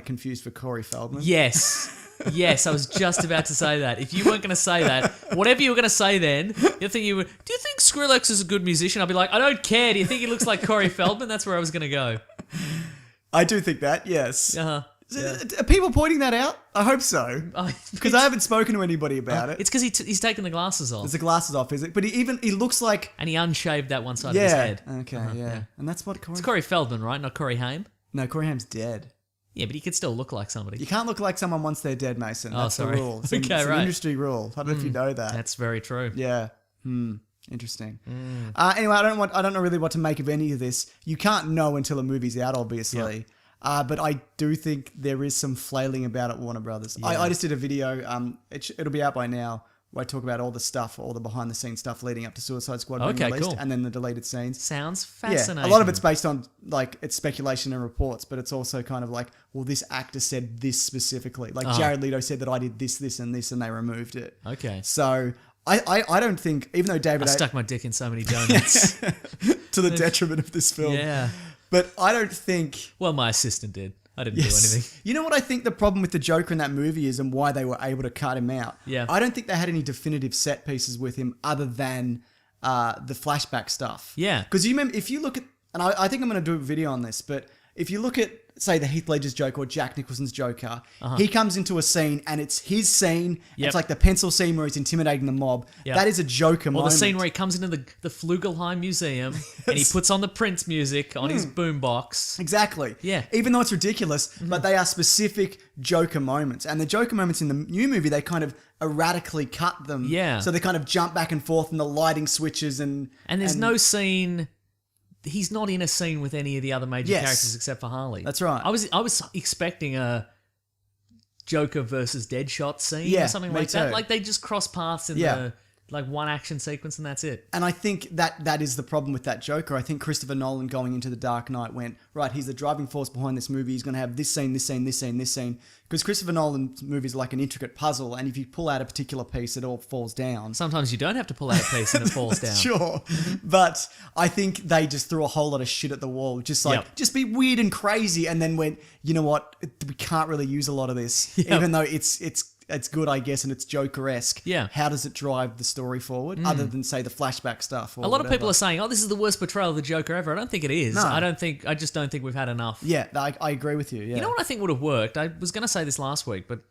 confused for Corey Feldman? Yes. Yes, I was just about to say that. If you weren't going to say that, whatever you were going to say then, you think you would. Do you think Skrillex is a good musician? I'd be like, I don't care. Do you think he looks like Corey Feldman? That's where I was going to go. I do think that, yes. Uh-huh. Yeah. Are people pointing that out? I hope so. Oh, Because I haven't spoken to anybody about it. It's because he's taken the glasses off. There's the glasses off, is it? But he looks like... And he unshaved that one side of his Yeah. head. Okay, yeah. And that's what Corey... It's Corey Feldman, right? Not Corey Haim? No, Corey Haim's dead. Yeah, but he could still look like somebody. You can't look like someone once they're dead, Mason. Oh, That's sorry. the rule. It's, Okay, it's an right. industry rule. I don't know if you know that. That's very true. Yeah. Interesting. Anyway, I don't know really what to make of any of this. You can't know until a movie's out, obviously. But I do think there is some flailing about at Warner Brothers. I just did a video. It'll be out by now. Where I talk about all the stuff, all the behind the scenes stuff leading up to Suicide Squad being Okay, released, cool. and then the deleted scenes. Sounds Yeah, fascinating. a lot of it's based on like it's speculation and reports, but it's also kind of like, well, this actor said this specifically. Like Jared Leto said that I did this, this, and this, and they removed it. Okay. So I don't think, even though David I stuck my dick in so many donuts. to the detriment of this film, Yeah. but I don't think. Well, my assistant did. I didn't do anything. You know what I think the problem with the Joker in that movie is, and why they were able to cut him out. Yeah. I don't think they had any definitive set pieces with him other than the flashback stuff. Yeah. Because you remember, if you look at, and I think I'm going to do a video on this, but if you look at, say, the Heath Ledger's Joker or Jack Nicholson's Joker, he comes into a scene and it's his scene. Yep. It's like the pencil scene where he's intimidating the mob. Yep. That is a Joker Or moment. the scene where he comes into the Flugelheim Museum and he puts on the Prince music on his boombox. Exactly. Yeah. Even though it's ridiculous, but they are specific Joker moments. And the Joker moments in the new movie, they kind of erratically cut them. Yeah. So they kind of jump back and forth and the lighting switches and And no scene. He's not in a scene with any of the other major Yes. characters except for Harley. That's right. I was expecting a Joker versus Deadshot scene Yeah, or something me like that. too. Like they just cross paths in Yeah. the one action sequence and that's it. And I think that is the problem with that Joker. I think Christopher Nolan going into The Dark Knight went, right, he's the driving force behind this movie. He's going to have this scene, this scene, this scene, this scene. Because Christopher Nolan's movies are like an intricate puzzle, and if you pull out a particular piece, it all falls down. Sometimes you don't have to pull out a piece and it falls down. Sure. But I think they just threw a whole lot of shit at the wall. Just like, Yep. just be weird and crazy, and then went, you know what, we can't really use a lot of this. Even though it's good, I guess, and it's Joker-esque. Yeah. How does it drive the story forward, other than, say, the flashback stuff? Or A lot of people whatever? are saying, "Oh, this is the worst portrayal of the Joker ever." I don't think it is. No. I just don't think we've had enough. Yeah, I agree with you. Yeah. You know what I think would have worked? I was going to say this last week, but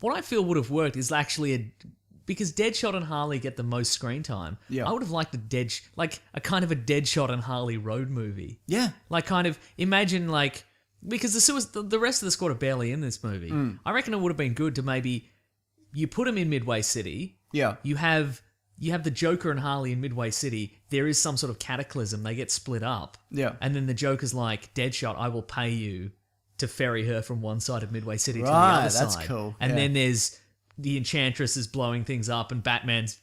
what I feel would have worked is actually because Deadshot and Harley get the most screen time. Yeah. I would have liked a kind of a Deadshot and Harley road movie. Yeah. Like kind of imagine like because the rest of the squad are barely in this movie. I reckon it would have been good to maybe you put them in Midway City. Yeah. You have the Joker and Harley in Midway City. There is some sort of cataclysm. They get split up. Yeah. And then the Joker's like, Deadshot, I will pay you to ferry her from one side of Midway City to the Right, other that's side. cool. And Yeah. then there's the Enchantress is blowing things up and Batman's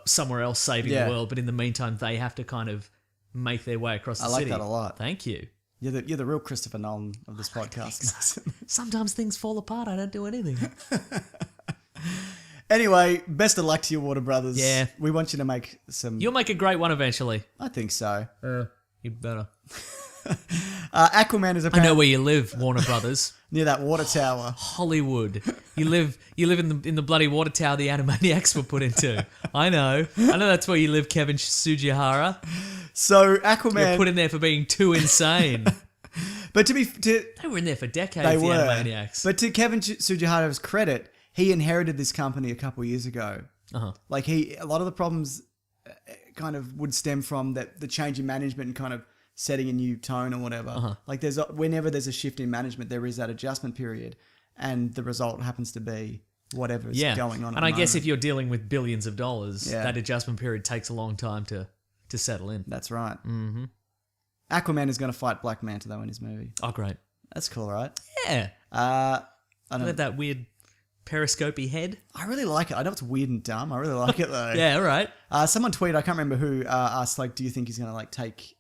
somewhere else saving Yeah. the world. But in the meantime, they have to kind of make their way across the I like city. that a lot. Thank you. You're the real Christopher Nolan of this podcast. Sometimes things fall apart. I don't do anything. Anyway, best of luck to you, Warner Brothers. Yeah. We want you to make some... You'll make a great one eventually. I think so. You better. Aquaman is I apparently know where you live, Warner Brothers. near that water tower. Hollywood. You live in the bloody water tower the Animaniacs were put into. I know that's where you live, Kevin Sujihara. So You're Aquaman... put in there for being too insane. But to They were in there for decades, they the were. Animaniacs. But to Kevin Sujihara's credit, he inherited this company a couple of years ago. Uh-huh. Like a lot of the problems kind of would stem from the change in management and kind of setting a new tone or whatever. Uh-huh. Like whenever there's a shift in management, there is that adjustment period, and the result happens to be whatever is going on. And I guess if you're dealing with billions of dollars, Yeah. that adjustment period takes a long time to settle in. That's right. Mm-hmm. Aquaman is going to fight Black Manta though in his movie. Oh, great. That's cool, right? Yeah. I don't. With that weird periscopy head. I really like it. I know it's weird and dumb. I really like it though. Yeah, all right. Someone tweeted, I can't remember who, asked like, do you think he's going to like take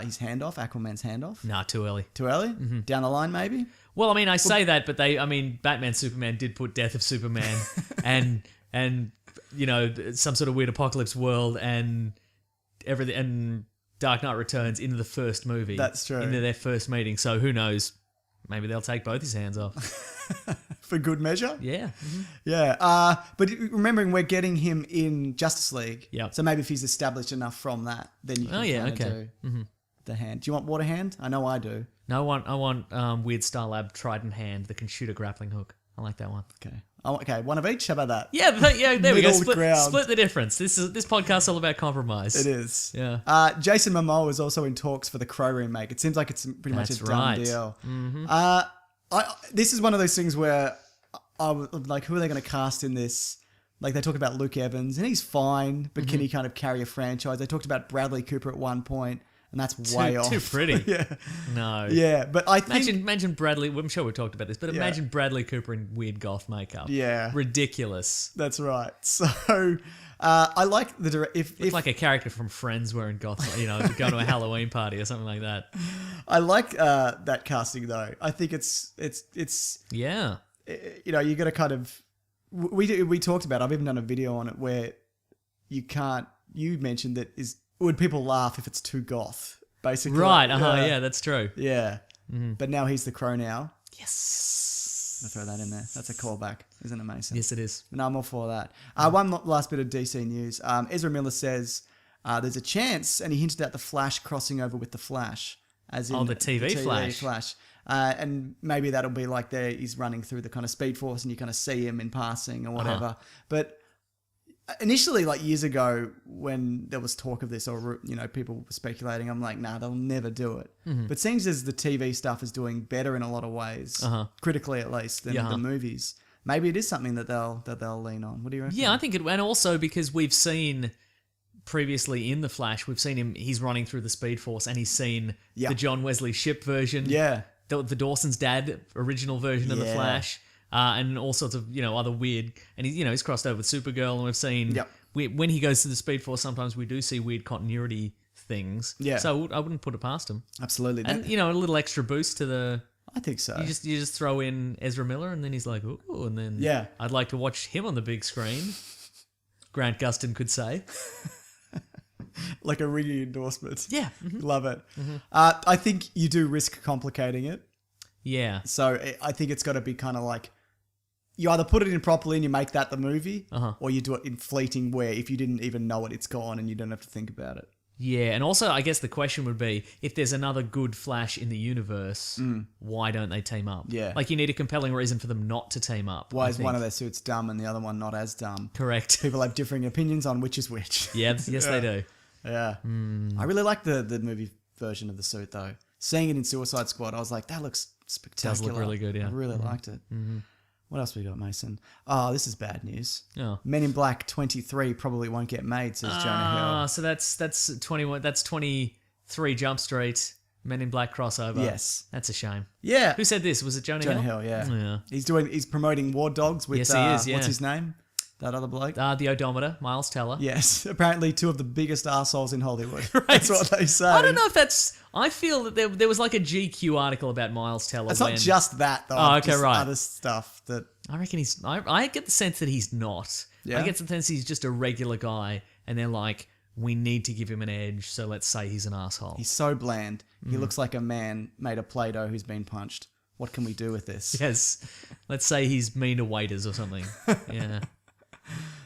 his hand off, Aquaman's hand off? Nah, too early. Too early? Mm-hmm. Down the line, maybe? Well, I mean, I say that, but Batman Superman did put Death of Superman and some sort of weird apocalypse world and everything, and Dark Knight Returns into the first movie. That's true. Into their first meeting. So who knows? Maybe they'll take both his hands off. For good measure. Yeah. Yeah. But remembering we're getting him in Justice League. Yep. So maybe if he's established enough from that, then you can do the hand. Do you want water hand? I know I do. No, I want Weird Star Lab Trident hand that can shoot a grappling hook. I like that one. Okay. Okay, one of each. How about that? Yeah, there we go. Middle ground. Split the difference. This podcast's all about compromise. It is. Yeah. Jason Momoa is also in talks for the Crow remake. It seems like it's pretty much That's a done right. deal. This is one of those things where I'm like, who are they going to cast in this? Like, they talk about Luke Evans, and he's fine, but can he kind of carry a franchise? They talked about Bradley Cooper at one point, and that's way off. Too pretty. Yeah. No. Yeah, but I think... Imagine Bradley... I'm sure we talked about this, but imagine Bradley Cooper in weird goth makeup. Yeah. Ridiculous. That's right. So, I like the... If Like a character from Friends wearing goth, going to a Halloween party or something like that. I like that casting, though. I think it's Yeah. you got to kind of... We talked about... I've even done a video on it where you can't... You mentioned that would people laugh if it's too goth, basically. Right, yeah, that's true. Yeah. But now he's the Crow now. Yes. I'll throw that in there. That's a callback. Isn't it, Mason? Yes, it is. No, I'm all for that. One last bit of DC news. Ezra Miller says there's a chance, and he hinted at the Flash crossing over with the Flash. As in the TV Flash. And maybe that'll be like he's running through the kind of Speed Force and you kind of see him in passing or whatever. But initially, like years ago, when there was talk of this or, people were speculating, I'm like, nah, they'll never do it. But seems as the TV stuff is doing better in a lot of ways, critically at least, than the movies. Maybe it is something that they'll lean on. What do you reckon? Yeah, I think and also because we've seen previously in The Flash, we've seen him, he's running through the Speed Force and he's seen the John Wesley Shipp version. Yeah. The Dawson's Dad original version of The Flash. And all sorts of, other weird, and he's crossed over with Supergirl, and we've seen, when he goes to the Speed Force, sometimes we do see weird continuity things. Yeah. So I wouldn't put it past him. Absolutely. And, a little extra boost to the... I think so. You just throw in Ezra Miller, and then he's like, ooh, and then I'd like to watch him on the big screen, Grant Gustin could say. Like a ringing endorsement. Yeah. Love it. I think you do risk complicating it. Yeah. So I think it's got to be kind of like, you either put it in properly and you make that the movie, or you do it in fleeting where if you didn't even know it, it's gone and you don't have to think about it. Yeah, and also I guess the question would be, if there's another good Flash in the universe, why don't they team up? Yeah. Like, you need a compelling reason for them not to team up. Why is one of their suits dumb and the other one not as dumb? Correct. People have differing opinions on which is which. Yeah, yes they do. Yeah. I really like the movie version of the suit, though. Seeing it in Suicide Squad, I was like, that looks spectacular. Does look really good, yeah. I really liked it. What else we got, Mason? Oh, this is bad news. Oh. Men in Black 23 probably won't get made, says Jonah Hill. So that's 21. That's 23 Jump Street Men in Black crossover. Yes. That's a shame. Yeah. Who said this? Was it Jonah Hill? Jonah Hill, yeah. He's promoting War Dogs with Yes, he is, yeah. what's his name? That other bloke? The Odometer, Miles Teller. Yes. Apparently two of the biggest arseholes in Hollywood. That's what they say. I don't know if that's... I feel that there was like a GQ article about Miles Teller. It's not just that, though. Oh, okay, just right. other stuff that... I reckon he's... I get the sense that he's not. Yeah? I get the sense he's just a regular guy, and they're like, we need to give him an edge, so let's say he's an asshole. He's so bland. He looks like a man made of Play-Doh who's been punched. What can we do with this? Yes. Let's say he's mean to waiters or something. Yeah.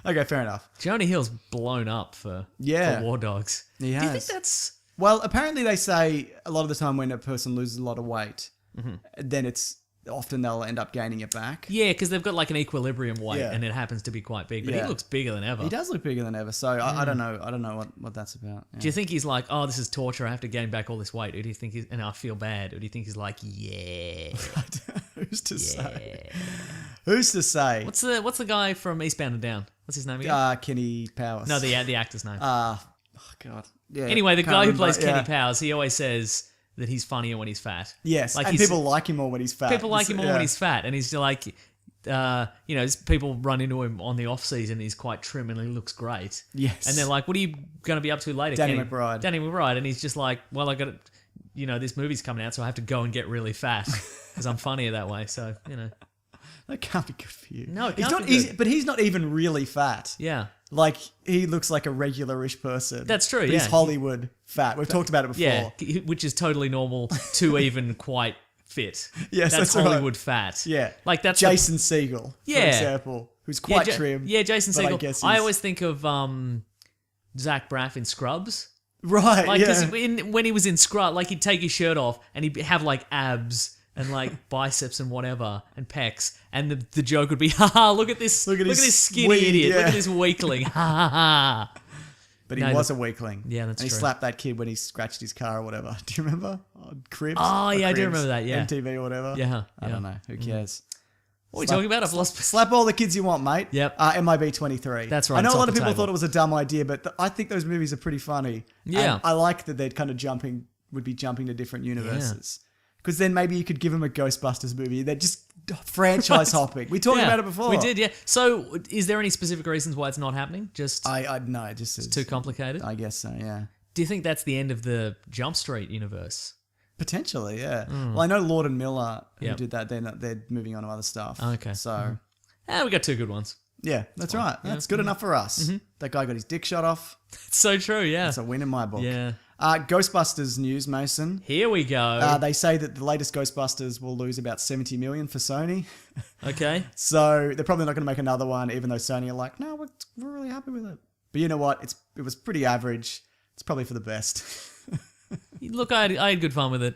Okay, fair enough. Jonah Hill's blown up for War Dogs. He Do you has. think that's... Well, apparently they say a lot of the time when a person loses a lot of weight, then it's often they'll end up gaining it back. Yeah, because they've got like an equilibrium weight, Yeah. and it happens to be quite big. But Yeah. he looks bigger than ever. He does look bigger than ever, so I don't know. I don't know what that's about. Yeah. Do you think he's like, oh, this is torture, I have to gain back all this weight? Or do you think and I feel bad? Or do you think he's like, yeah. Who's to say? Who's to say? What's the guy from Eastbound and Down? What's his name again? Kenny Powers. No, the actor's name. Oh God. Yeah. Anyway, the Can't guy who remember, plays yeah. Kenny Powers, he always says that he's funnier when he's fat. Yes, like and people like him more when he's fat. People like him more Yeah. when he's fat, and he's like, people run into him on the off season. He's quite trim and he looks great. Yes. And they're like, "What are you going to be up to later?" Danny Kenny? McBride. Danny McBride, and he's just like, "Well, I got to, this movie's coming out, so I have to go and get really fat because I'm funnier that way." So That can't be good for you. No, it he's can't not. be good. But he's not even really fat. Yeah. Like he looks like a regular-ish person. That's true, But yeah. he's Hollywood fat. We've talked about it before. Yeah, which is totally normal to even quite fit. Yes, that's right. Hollywood fat. Yeah. Like that's the- Jason Segel, for Yeah. example, who's quite Ja- trim. Yeah, Jason but Segel. I guess I he's- always think of Zach Braff in Scrubs. Right. Like, yeah. because when he was in Scrubs, like he'd take his shirt off and he'd have like abs and like biceps and whatever and pecs, and the joke would be, haha, look at this, Look at his this skinny weed, idiot, look yeah. at this weakling, ha ha ha. But he No, was a weakling. Yeah, that's And he true. slapped that kid when he scratched his car or whatever. Do you remember? On Cribs? Oh, Or yeah, I do Cribs, remember that, yeah. MTV or whatever. Yeah, I yeah. don't know. Who cares? What are we talking about? I've lost. Slap all the kids you want, mate. Yep. MIB 23. That's right, I know it's a off lot of the people table. thought it was a dumb idea, but I think those movies are pretty funny. Yeah. And I like that they're kind of would be jumping to different universes. Because then maybe you could give them a Ghostbusters movie. They're just franchise hopping. We talked Yeah, about it before. We did, yeah. So, is there any specific reasons why it's not happening? Just I no, it just is too complicated? I guess so, yeah. Do you think that's the end of the Jump Street universe? Potentially, yeah. Well, I know Lord and Miller who Yep. did that. They're moving on to other stuff. Okay. So, We got two good ones. yeah, that's right. That's good enough for us. That guy got his dick shot off. It's so true, yeah. That's a win in my book. Yeah. Ghostbusters news, Mason. Here we go. They say that the latest Ghostbusters will lose about 70 million for Sony. Okay. So they're probably not going to make another one, even though Sony are like, no, we're really happy with it. But you know what? It was pretty average. It's probably for the best. Look, I had good fun with it.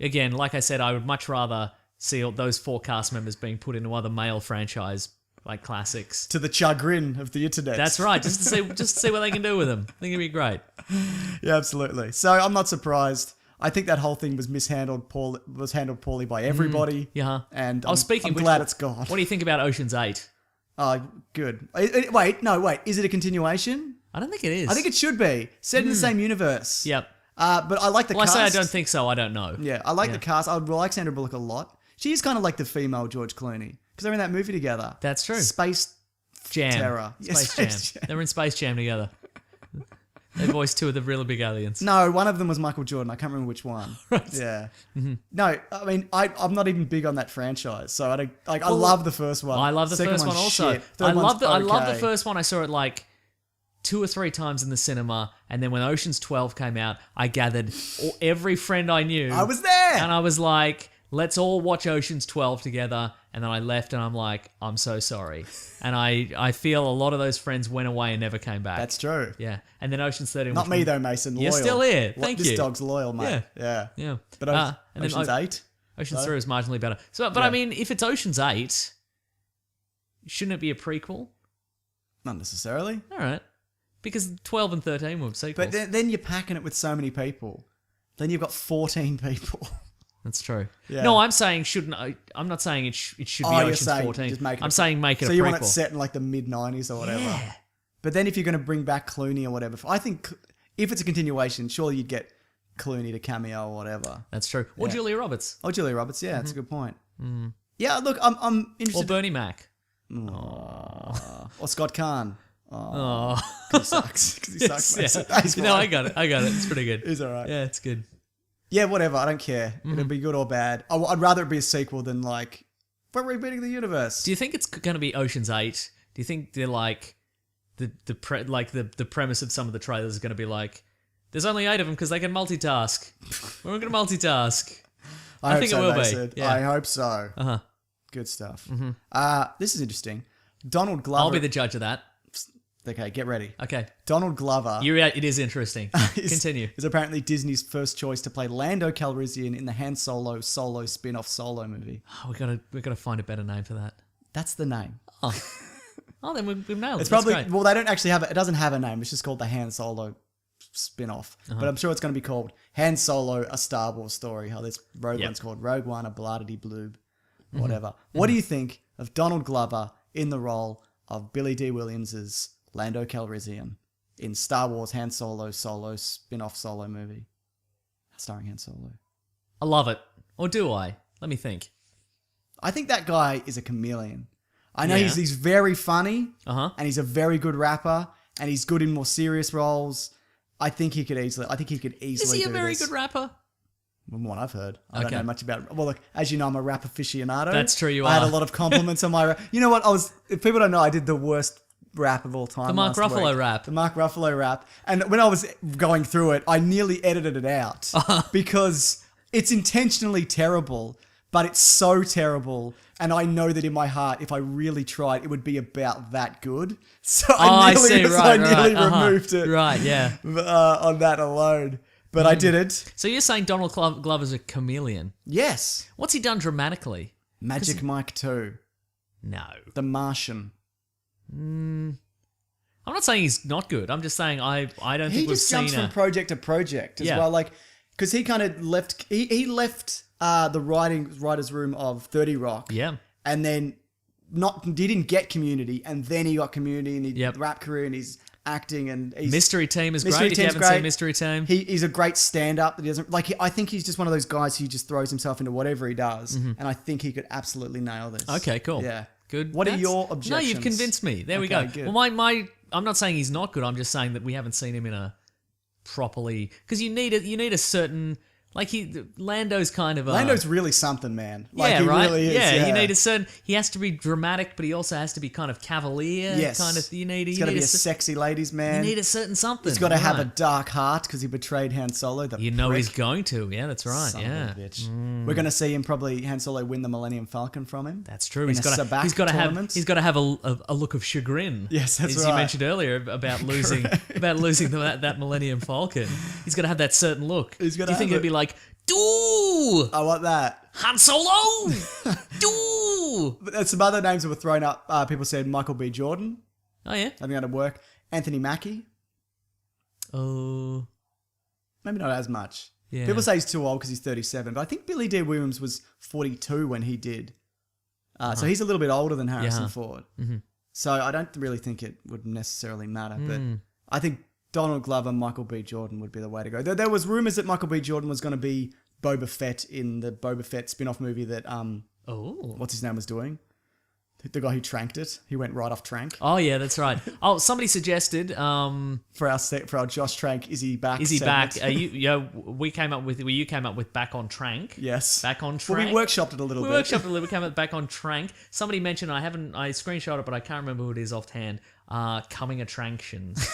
Again, like I said, I would much rather see all those 4 cast members being put into other male franchise like classics. To the chagrin of the internet. That's right. Just to see what they can do with them. I think it'd be great. Yeah, absolutely. So I'm not surprised. I think that whole thing was handled poorly by everybody. Yeah. And I was speaking. I'm glad it's gone. What do you think about Ocean's 8? Good. Wait. Is it a continuation? I don't think it is. I think it should be. Set in the same universe. Yep. But I like the Well, cast. I say I don't think so. I don't know. Yeah, I like the cast. I like Sandra Bullock a lot. She's kind of like the female George Clooney. Because they're in that movie together. That's true. Space Jam. Terror. Yeah, Space Space Jam. Jam. They were in Space Jam together. They voiced 2 of the really big aliens. No, one of them was Michael Jordan. I can't remember which one. Right. Yeah. No, I mean, I'm not even big on that franchise. So I don't, like, I love the first one. I love the Second first one one's also. shit. Third one's I love the okay. first one. I saw it like 2 or 3 times in the cinema, and then when Ocean's 12 came out, I gathered every friend I knew. I was there. And I was like, let's all watch Ocean's 12 together. And then I left and I'm like, I'm so sorry. And I feel a lot of those friends went away and never came back. That's true. Yeah. And then Ocean's 13. Not which me one- though, Mason. You're Loyal. still here. What- Thank this you. dog's loyal, mate. Yeah. Yeah. But and then Ocean's 8? Ocean's 3 is marginally better. So, but Yeah. I mean, if it's Ocean's 8, shouldn't it be a prequel? Not necessarily. All right. Because 12 and 13 were sequels. But then you're packing it with so many people. Then you've got 14 people. That's true. Yeah. No, I'm saying shouldn't. I'm not saying it should be Oh, you're Ocean's saying 14. just make it I'm a- saying make it So a you prequel. want it set in like the mid-90s or whatever. Yeah. But then if you're going to bring back Clooney or whatever, I think if it's a continuation, surely you'd get Clooney to cameo or whatever. That's true. Or Yeah. Julia Roberts. Oh, Julia Roberts, yeah, that's a good point. Yeah, look, I'm Or interested. Bernie Mac. Or Scott Kahn. Oh. 'Cause he sucks. 'Cause he sucks, Mason. He's No, fine. I got it. It's pretty good. He's all right. Yeah, it's good. Yeah, whatever. I don't care. It'll be good or bad. I'd rather it be a sequel than like we're rebooting the universe. Do you think it's going to be Ocean's 8? Do you think they're like the premise of some of the trailers is going to be like, there's only 8 of them because they can multitask. We're going to multitask. I hope think it so, will be. Mason. Yeah. I hope so. Uh huh. Good stuff. This is interesting. Donald Glover. I'll be the judge of that. Okay, get ready. Okay. Donald Glover It is interesting. Continue. is apparently Disney's first choice to play Lando Calrissian in the Han Solo spin-off Solo movie. Oh, we gotta find a better name for that. That's the name. Oh, then we've nailed it. It's That's probably great. well, they don't actually have it. It doesn't have a name. It's just called the Han Solo spin-off. Uh-huh. But I'm sure it's going to be called Han Solo: A Star Wars Story. How this Rogue Yep. One's called Rogue One, a Bladity Bloob, Mm-hmm. whatever. What do you think of Donald Glover in the role of Billy D. Williams's Lando Calrissian in Star Wars Han Solo spin-off Solo movie starring Han Solo? I love it. Or do I? Let me think. I think that guy is a chameleon. I know Yeah. he's very funny, Uh-huh. and he's a very good rapper, and he's good in more serious roles. I think he could easily. Is he a do very this. good rapper? From what I've heard. I don't Okay. know much about. Well, look, as you know, I'm a rap aficionado. That's true, you I had are. a lot of compliments on my rap. You know what? If people don't know, I did the worst rap of all time. The Mark last Ruffalo week. rap. The Mark Ruffalo rap. And when I was going through it, I nearly edited it out because it's intentionally terrible, but it's so terrible. And I know that in my heart, if I really tried, it would be about that good. So I nearly removed it Right, yeah. on that alone. But I did it. So you're saying Donald Glover's a chameleon. Yes. What's he done dramatically? Magic Mike 2. No. The Martian. I'm not saying he's not good. I'm just saying I don't He think we've just seen jumps from project to project as Yeah. well. Like, because he kind of left... He left the writer's room of 30 Rock. Yeah. And then he didn't get Community, and then he got Community, and he Yep. rap career, and he's acting, and he's... Mystery Team is Mystery great. If you Team's haven't seen great. Mystery Team. He's a great stand-up that he doesn't... Like, I think he's just one of those guys who just throws himself into whatever he does, and I think he could absolutely nail this. Okay, cool. Yeah. Good. What are That's- your No, objections? you've convinced me. There we Okay, go. good. Well, my I'm not saying he's not good. I'm just saying that we haven't seen him in a properly, because you need a certain, like, Lando's kind of a... Lando's really something, man. Like, yeah, he right. really is. Yeah, you need a certain. He has to be dramatic, but he also has to be kind of cavalier. Yes. Kind of. You need. He's You got to need be a a, sexy ladies' man. you need a certain something. He's got to have a right. dark heart because he betrayed Han Solo. You know he's going to. Yeah, that's right. Son yeah, of a bitch. We're going to see him probably Han Solo win the Millennium Falcon from him. that's true. In He's a got to. Sabacc He's got to have. tournament. He's got to have a look of chagrin. Yes, that's as right. you mentioned earlier about losing that Millennium Falcon. He's got to have that certain look. He's gotta Do you think have it'd it. be like, do I want that. Han Solo, do? But some other names that were thrown up. People said Michael B. Jordan. Oh yeah. I think that'd work. Anthony Mackie. Oh. Maybe not as much. Yeah. People say he's too old because he's 37, but I think Billy D. Williams was 42 when he did. So he's a little bit older than Harrison Ford. Mm-hmm. So I don't really think it would necessarily matter, but I think Donald Glover, Michael B. Jordan would be the way to go. There was rumors that Michael B. Jordan was going to be Boba Fett in the Boba Fett spin-off movie that Oh. what's his name was doing. The guy who tranked it. He went right off Trank. Oh yeah, that's right. Oh, somebody suggested. For our Josh Trank, is he back? Is he segment. back? You came up with back on Trank. Yes. Back on Well, Trank. we workshopped it a little We bit. workshopped a little. We came up back on Trank. Somebody mentioned I screenshot it, but I can't remember who it is offhand. Coming attractions.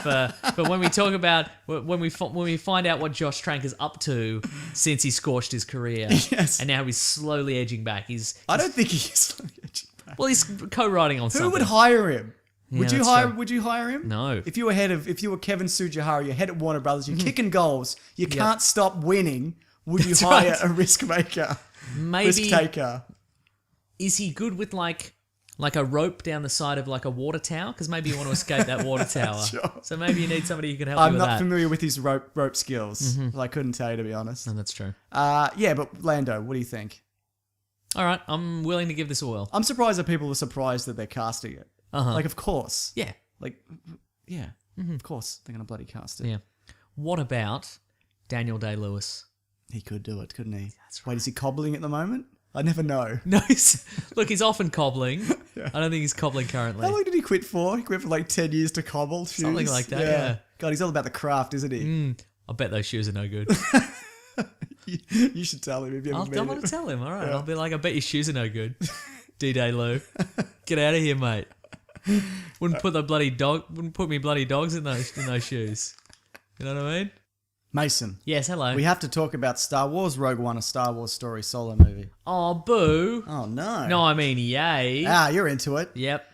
But when we talk about when we find out what Josh Trank is up to since he scorched his career, Yes. and now he's slowly edging back. I don't think he's... Well, he's co-writing on Who something. would hire him? Would you that's hire? true. Would you hire him? No. If you were Kevin Sujihara, you're head at Warner Brothers, you're kicking goals, you can't stop winning. Would you That's hire right. a risk maker, Maybe risk taker? is he good with like a rope down the side of like a water tower? Because maybe you want to escape that water tower. Sure. So maybe you need somebody who can help you I'm with not that. familiar with his rope skills. Well, I couldn't tell you, to be honest. No, that's true. Yeah, but Lando, what do you think? All right, I'm willing to give this a whirl. I'm surprised that people are surprised that they're casting it. Uh-huh. Like, of course. Yeah, Like, yeah. Of course they're going to bloody cast it. yeah. What about Daniel Day-Lewis? He could do it, couldn't he? That's Wait, is he cobbling at the moment? I never know. No, look, he's often cobbling. I don't think he's cobbling currently. How long did he quit for? He quit for like 10 years to cobble shoes. Something like that, yeah. God, he's all about the craft, isn't he? I bet those shoes are no good. You should tell him if you ever I'm meet going him. to tell him. All right, I'll be like, I bet your shoes are no good. D-Day Lou, get out of here, mate. Wouldn't put me bloody dogs in those shoes. You know what I mean? Mason, Yes, hello. we have to talk about Star Wars Rogue One, a Star Wars story solo movie. Oh, boo. Oh, no. No, I mean, yay. You're into it. Yep.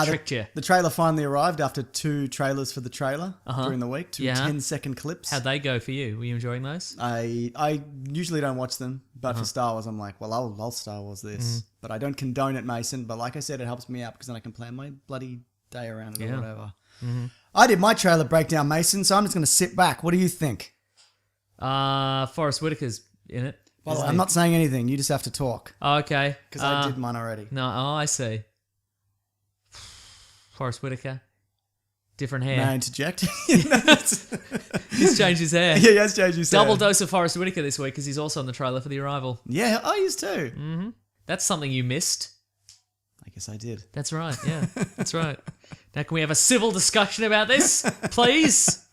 Tricked you. The trailer finally arrived after 2 trailers for the trailer during the week, 2 Yeah. 10-second clips. How'd they go for you? Were you enjoying those? I usually don't watch them, but for Star Wars, I'm like, well, I'll Star Wars this. But I don't condone it, Mason. But like I said, it helps me out because then I can plan my bloody day around it or Yeah. whatever. I did my trailer breakdown, Mason, so I'm just going to sit back. What do you think? Forrest Whitaker's in it. Well, isn't I'm he? not saying anything. You just have to talk Oh, okay. because I did mine already. No, I see. Forrest Whitaker. Different hair. May I interject? He's changed his hair. Yeah, yes, James, you said. Double dose of Forrest Whitaker this week because he's also on the trailer for The Arrival. Yeah, I used to. That's something you missed. I guess I did. That's right. Yeah, that's right. Now, can we have a civil discussion about this, please?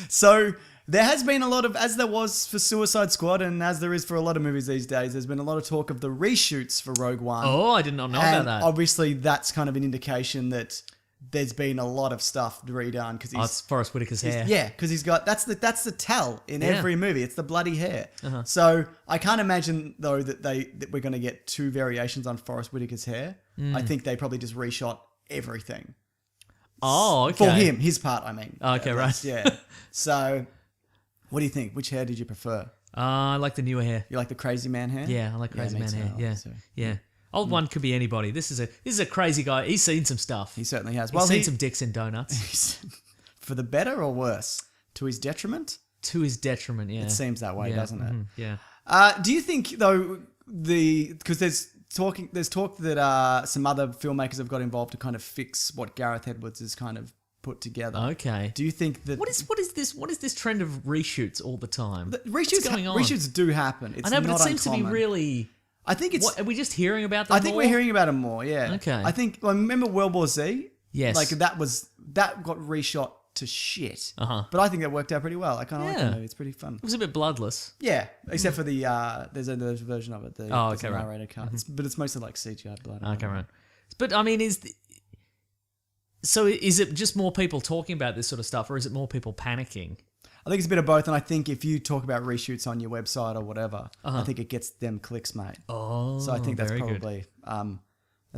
So There has been a lot of, as there was for Suicide Squad and as there is for a lot of movies these days, there's been a lot of talk of the reshoots for Rogue One. Oh, I did not know about And that. obviously that's kind of an indication that there's been a lot of stuff redone because Oh, it's Forrest Whitaker's hair. yeah, because he's got that's the tell in Yeah. every movie. It's the bloody hair. So I can't imagine though that we're going to get two variations on Forrest Whitaker's hair. I think they probably just reshot everything Oh, okay. for him, his part. I mean. Oh, okay, At right. least, Yeah. So, what do you think? Which hair did you prefer? I like the newer hair. You like the crazy man hair? Yeah, I like crazy me man too. hair. I like Yeah, it too. yeah. Old one could be anybody. This is a crazy guy. He's seen some stuff. He certainly has. He's seen some dicks and donuts. for the better or worse, to his detriment. To his detriment. Yeah, It seems that way, yeah, doesn't it? Yeah. Do you think though because there's talk that some other filmmakers have got involved to kind of fix what Gareth Edwards has kind of put together? Okay. Do you think that What is this trend of reshoots all the time? reshoots What's going on? reshoots do happen? It's I know, but it not seems to be uncommon. really. I think it's. What, are we just hearing about them? I think more? we're hearing about them more. Yeah. Okay. I think. I remember World War Z. Yes. Like that got reshot to shit. Uh-huh. But I think that worked out pretty well. I kind of like Yeah. that movie. It's pretty fun. It was a bit bloodless. Yeah, except for the there's a version of it. There's okay, a right. narrator cut. But it's mostly like CGI blood. Okay, right. But I mean, is it just more people talking about this sort of stuff, or is it more people panicking? I think it's a bit of both, and I think if you talk about reshoots on your website or whatever, I think it gets them clicks, mate. Oh, So I think that's very good.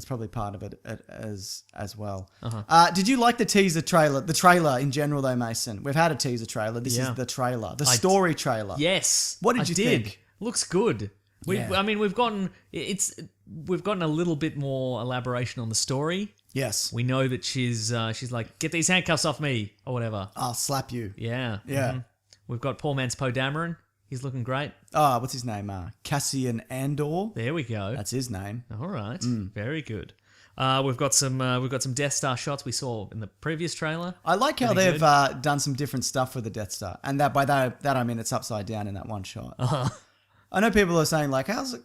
probably part of it as well. Did you like the teaser trailer? The trailer in general, though, Mason. We've had a teaser trailer. This Yeah. is the trailer, the story trailer. Yes. What did I you did. think? Looks good. Yeah. I mean, we've gotten a little bit more elaboration on the story. Yes. We know that she's like, get these handcuffs off me or whatever. I'll slap you. Yeah. Yeah. Mhm. We've got poor man's Poe Dameron. He's looking great. What's his name? Cassian Andor. There we go. That's his name. All right. Mm. Very good. We've got some Death Star shots we saw in the previous trailer. I like how Pretty they've done some different stuff with the Death Star, and by that I mean it's upside down in that one shot. I know people are saying like, "How's it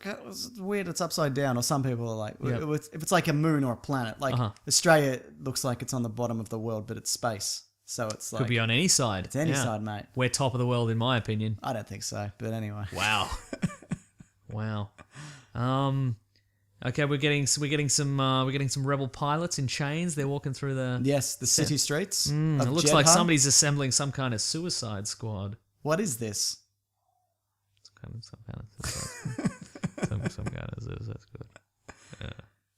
weird? It's upside down," or some people are like, Yeah. "If it's like a moon or a planet, like Australia looks like it's on the bottom of the world, but it's space, so it's like Could be on any side. it's any side, mate." We're top of the world in my opinion. I don't think so, but anyway. Wow. Wow. Okay, we're getting some rebel pilots in chains. They're walking through the. Yes, the city streets. It of looks like Jedha. somebody's assembling some kind of suicide squad. What is this? Some kind of suicide squad.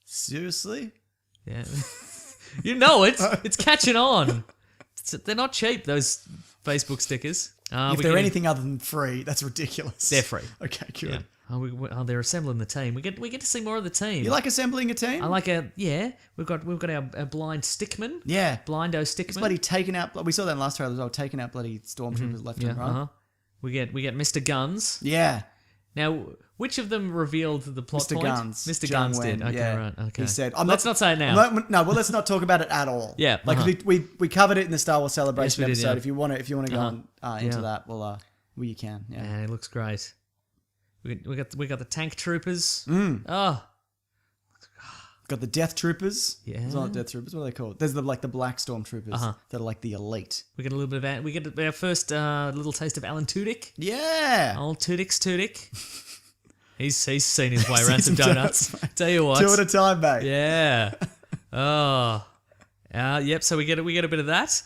Seriously? Yeah. You know it. It's catching on. They're not cheap, those Facebook stickers. If they're anything other than free, that's ridiculous. They're free. Okay, good. Yeah. They're assembling the team. We get to see more of the team. You like assembling a team? I like We've got our blind stickman. Yeah. Blindo stickman. It's bloody taking out. We saw that in last trailer as well. Taking out bloody stormtroopers left Yeah. and right. We get Mr. Guns. Yeah. Now, which of them revealed the plot Mr. point? Guns. Mr. John Guns did. Wen, Okay, yeah. right. Okay. He said, Let's not say it now. No, well, let's not talk about it at all. Yeah, Like we covered it in the Star Wars Celebration Yes, we did, episode. yeah. If you want to go on into Yeah. that, well, you can. Yeah. Man, it looks great. We got the tank troopers. Mm. Oh, Got the Death Troopers. Yeah. It's not Death Troopers. What are they called? There's the black Stormtroopers that are like the elite. we get a little bit of we get our first little taste of Alan Tudyk. Yeah. Old Tudyk. He's seen his way around Seen some some donuts. donuts, Tell you what. 2 at a time, mate. Yeah. Oh. Yep. So we get a bit of that.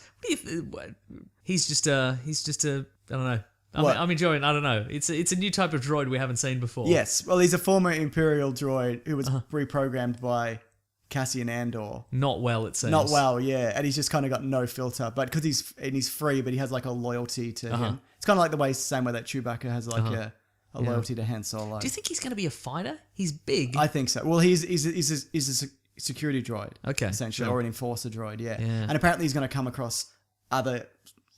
He's just a. I don't know. What? I'm enjoying. I don't know. It's a new type of droid we haven't seen before. Yes. Well, he's a former Imperial droid who was Uh-huh. reprogrammed by Cassian Andor. Not well, it seems. Not well, yeah, and he's just kind of got no filter. But because he's free, but he has like a loyalty to him. It's kind of like the same way that Chewbacca has like a loyalty to Han Solo. Do you think he's going to be a fighter? He's big. I think so. Well, he's a security droid, Okay, essentially, sure. or an enforcer droid, yeah. Yeah. And apparently he's going to come across other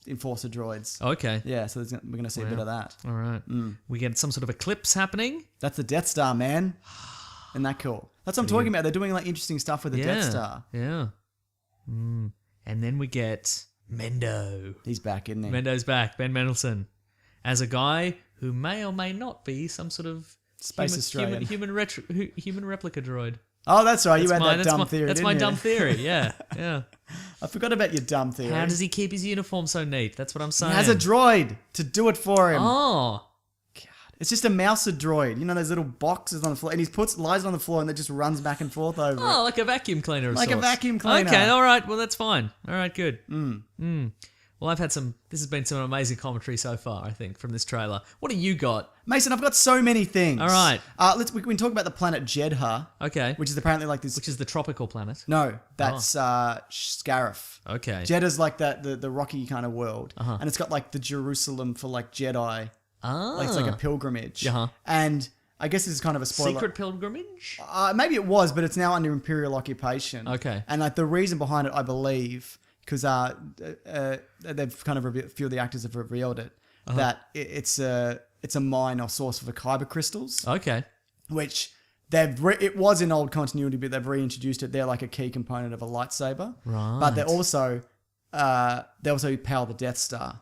enforcer droids. Okay. Yeah, so we're going to see a bit of that. All right. We get some sort of eclipse happening. That's the Death Star, man. Isn't that cool? That's what I'm talking about. They're doing like interesting stuff with the Death Star. Yeah. And then we get Mendo. He's back, isn't he? Mendo's back. Ben Mendelsohn. As a guy who may or may not be some sort of Space Australian. human replica droid. Oh, that's right. You had That's that dumb my, theory. That's didn't my you? dumb theory. Yeah. Yeah. I forgot about your dumb theory. How does he keep his uniform so neat? That's what I'm He saying. has a droid to do it for him. Oh. It's just a mouser droid. You know those little boxes on the floor, and he lies on the floor and then just runs back and forth over it. Oh, like a vacuum cleaner of Like a sorts. vacuum cleaner. Okay, all right. Well, that's fine. All right, good. Well, I've had this has been some amazing commentary so far, I think, from this trailer. What do you got? Mason, I've got so many things. All right. We can talk about the planet Jedha, Okay. which is apparently like this. Which is the tropical planet. No, that's Scarif. Okay. Jedha's like the rocky kind of world, and it's got like the Jerusalem for like Jedi. Ah. Like it's like a pilgrimage. Uh-huh. And I guess this is kind of a spoiler. Secret pilgrimage? Maybe it was, but it's now under imperial occupation. Okay. And like the reason behind it, I believe, because they've kind of a few of the actors have revealed it, that it's a mine or source for the kyber crystals, Okay. which it was in old continuity, but they've reintroduced it. They're like a key component of a lightsaber. Right. But they also power the Death Star.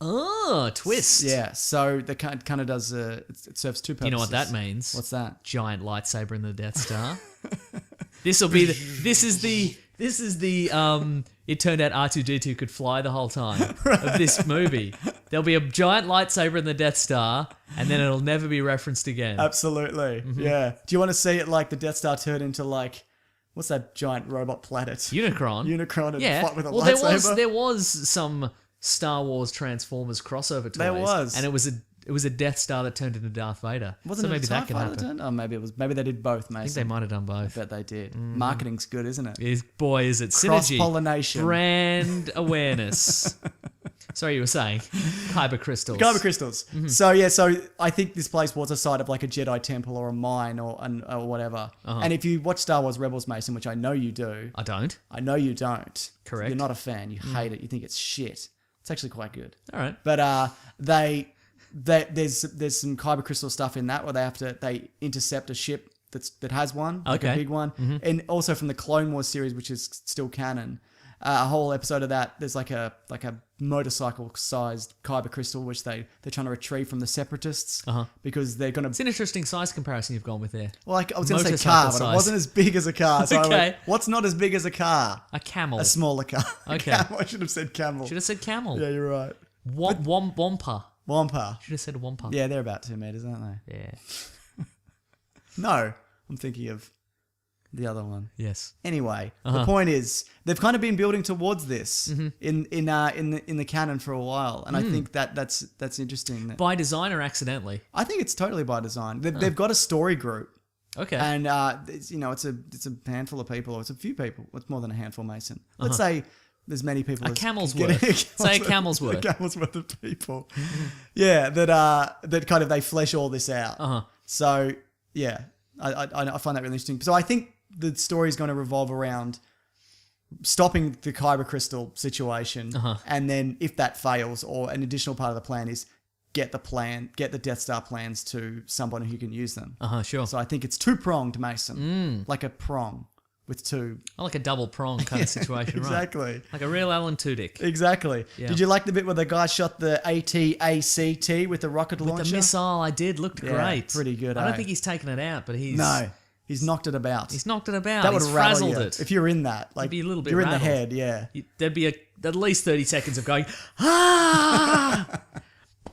Oh, twist. Yeah, so they kind of does. It serves two purposes. You know what that means? What's that? Giant lightsaber in the Death Star. This is the it turned out R2-D2 could fly the whole time of this movie. There'll be a giant lightsaber in the Death Star, and then it'll never be referenced again. Absolutely. Mm-hmm. Yeah. Do you want to see it like the Death Star turn into like what's that giant robot planet? Unicron. Unicron and Yeah. fight with a Well, lightsaber. there was some Star Wars Transformers crossover toys. There was. And it was a Death Star that turned into Darth Vader. Wasn't so it maybe a TIE that could fighter happen. turn? Oh, maybe they did both, Mason. I think they might have done I both. bet they did. Marketing's good, isn't it? Boy, is it synergy. Cross-pollination. Brand awareness. Sorry, you were saying kyber crystals. Kyber crystals. Mm-hmm. So I think this place was a site of like a Jedi temple or a mine or whatever. Uh-huh. And if you watch Star Wars Rebels, Mason, which I know you do, I don't. I know you don't. Correct. You're not a fan. You hate it. You think it's shit. It's actually quite good. All right. But there's some kyber crystal stuff in that where they intercept a ship that has one, like Okay. a big one, and also from the Clone Wars series, which is still canon. A whole episode of that, there's like a motorcycle-sized kyber crystal which they're trying to retrieve from the Separatists because they're gonna. It's an interesting size comparison you've gone with there. Well, like, I was gonna say Motorcycle car, but size. it wasn't as big as a car. So I Okay. went, what's not as big as a car? A camel. A smaller car. Okay. Camel. I should have said camel. Should have said camel. Yeah, you're right. Wampa. Wampa. Should have said wampa. Yeah, they're about 2 meters, aren't they? Yeah. No, I'm thinking of the other one. Yes. Anyway, the point is they've kind of been building towards this in the canon for a while, and I think that's interesting. By design or accidentally? I think it's totally by design. They've got a story group, Okay. and it's a handful of people, or it's a few people. It's more than a handful, Mason. Let's say there's many people. A as- camel's getting- worth. Say a camel's worth. A camel's worth of people. Yeah, that kind of they flesh all this out. So yeah, I find that really interesting. So I think the story is going to revolve around stopping the kyber crystal situation, and then if that fails, or an additional part of the plan is get the Death Star plans to someone who can use them. Sure. So I think it's two-pronged, Mason, like a prong with two. I like a double prong kind of situation, right? Exactly. Like a real Alan Tudyk. Exactly. Yeah. Did you like the bit where the guy shot the AT-ACT with the rocket launcher? The missile I did looked Yeah, great. pretty good, I don't eh? think he's taken it out, but he's He's knocked it about. he's knocked it about. That would he's rattle frazzled you. it. If you're in that, like be a little bit you're in rattled. the head, yeah. There'd be at least 30 seconds of going, ah!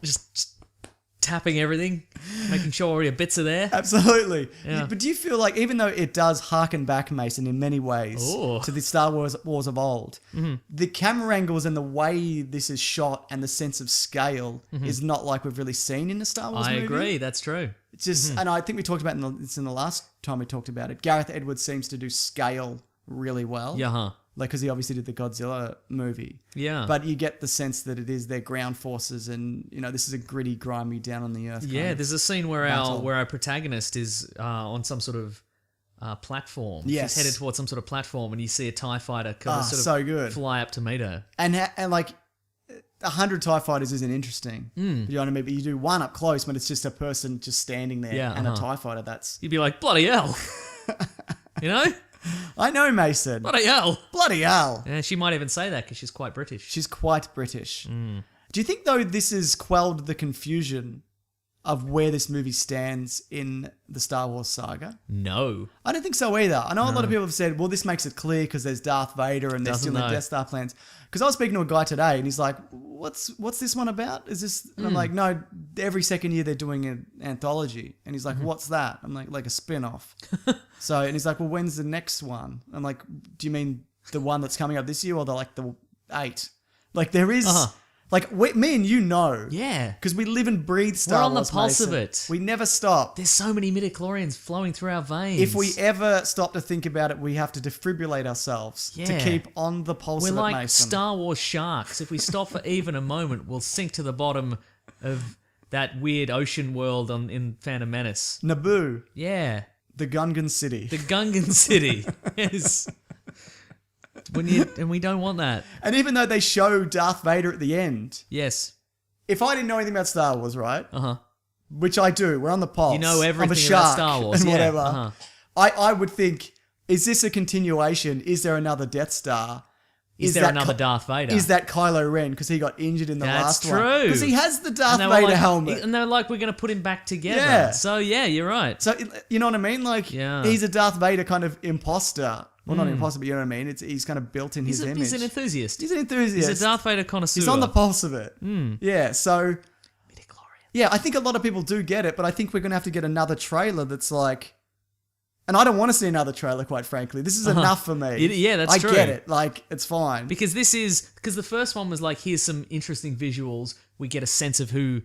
just tapping everything, making sure all your bits are there. Absolutely. Yeah. But do you feel like, even though it does harken back, Mason, in many ways Ooh. to the Star Wars of old, the camera angles and the way this is shot and the sense of scale is not like we've really seen in a Star Wars I movie. agree, that's true. It's just, and I think we talked about it's in the last time we talked about it. Gareth Edwards seems to do scale really well. Yeah, Like, because he obviously did the Godzilla movie. Yeah. But you get the sense that it is their ground forces, and this is a gritty, grimy, down on the earth. Yeah, kind of there's a scene where battle. our protagonist is on some sort of platform. Yes. She's headed towards some sort of platform, and you see a TIE fighter kind of sort of so good. fly up to meet her. And like 100 TIE fighters isn't interesting. You know what I mean? But you do one up close, but it's just a person just standing there, Yeah, and a TIE fighter. That's You'd be like, bloody hell. You know? I know, Mason. Bloody hell. Bloody hell. Yeah, she might even say that because she's quite British. She's quite British. Do you think though this has quelled the confusion of where this movie stands in the Star Wars saga? No. I don't think so either. I know a lot of people have said, well, this makes it clear because there's Darth Vader and there's Doesn't still the know. Death Star plans. Because I was speaking to a guy today and he's like, what's this one about? Is this? And I'm like, no, every second year they're doing an anthology. And he's like, what's that? I'm like a spin-off. So, and he's like, well, when's the next one? I'm like, do you mean the one that's coming up this year or the 8? Like there is, like me and you know. Yeah. Because we live and breathe Star We're on the Wars, pulse of Mason. it. We never stop. There's so many midichlorians flowing through our veins. If we ever stop to think about it, we have to defibrillate ourselves to Yeah. keep on the pulse We're of like it, Mason. Star Wars sharks. If we stop for even a moment, we'll sink to the bottom of that weird ocean world in Phantom Menace. Naboo, Yeah. the Gungan city. The Gungan City. Yes. And we don't want that. And even though they show Darth Vader at the end, Yes. if I didn't know anything about Star Wars, right? Uh-huh. Which I do, we're on the pulse. You know I'm a everything about shark Star Wars. and Yeah. whatever. Uh-huh. I would think, is this a continuation? Is there another Death Star? Is there another Darth Vader? Is that Kylo Ren because he got injured in the That's last one? true. Because he has the Darth And they were Vader like, helmet. And they're like, we're going to put him back together. Yeah. So, yeah, you're right. So, you know what I mean? Like, Yeah. he's a Darth Vader kind of imposter. Well, not imposter, but you know what I mean? He's kind of built in his image. He's an enthusiast. He's an enthusiast. He's a Darth Vader connoisseur. He's on the pulse of it. Yeah, so, Midichlorian. yeah, I think a lot of people do get it, but I think we're going to have to get another trailer that's like... And I don't want to see another trailer, quite frankly. This is enough for me. Yeah, that's true. I get it. Like, it's fine. Because the first one was like, here's some interesting visuals. We get a sense of who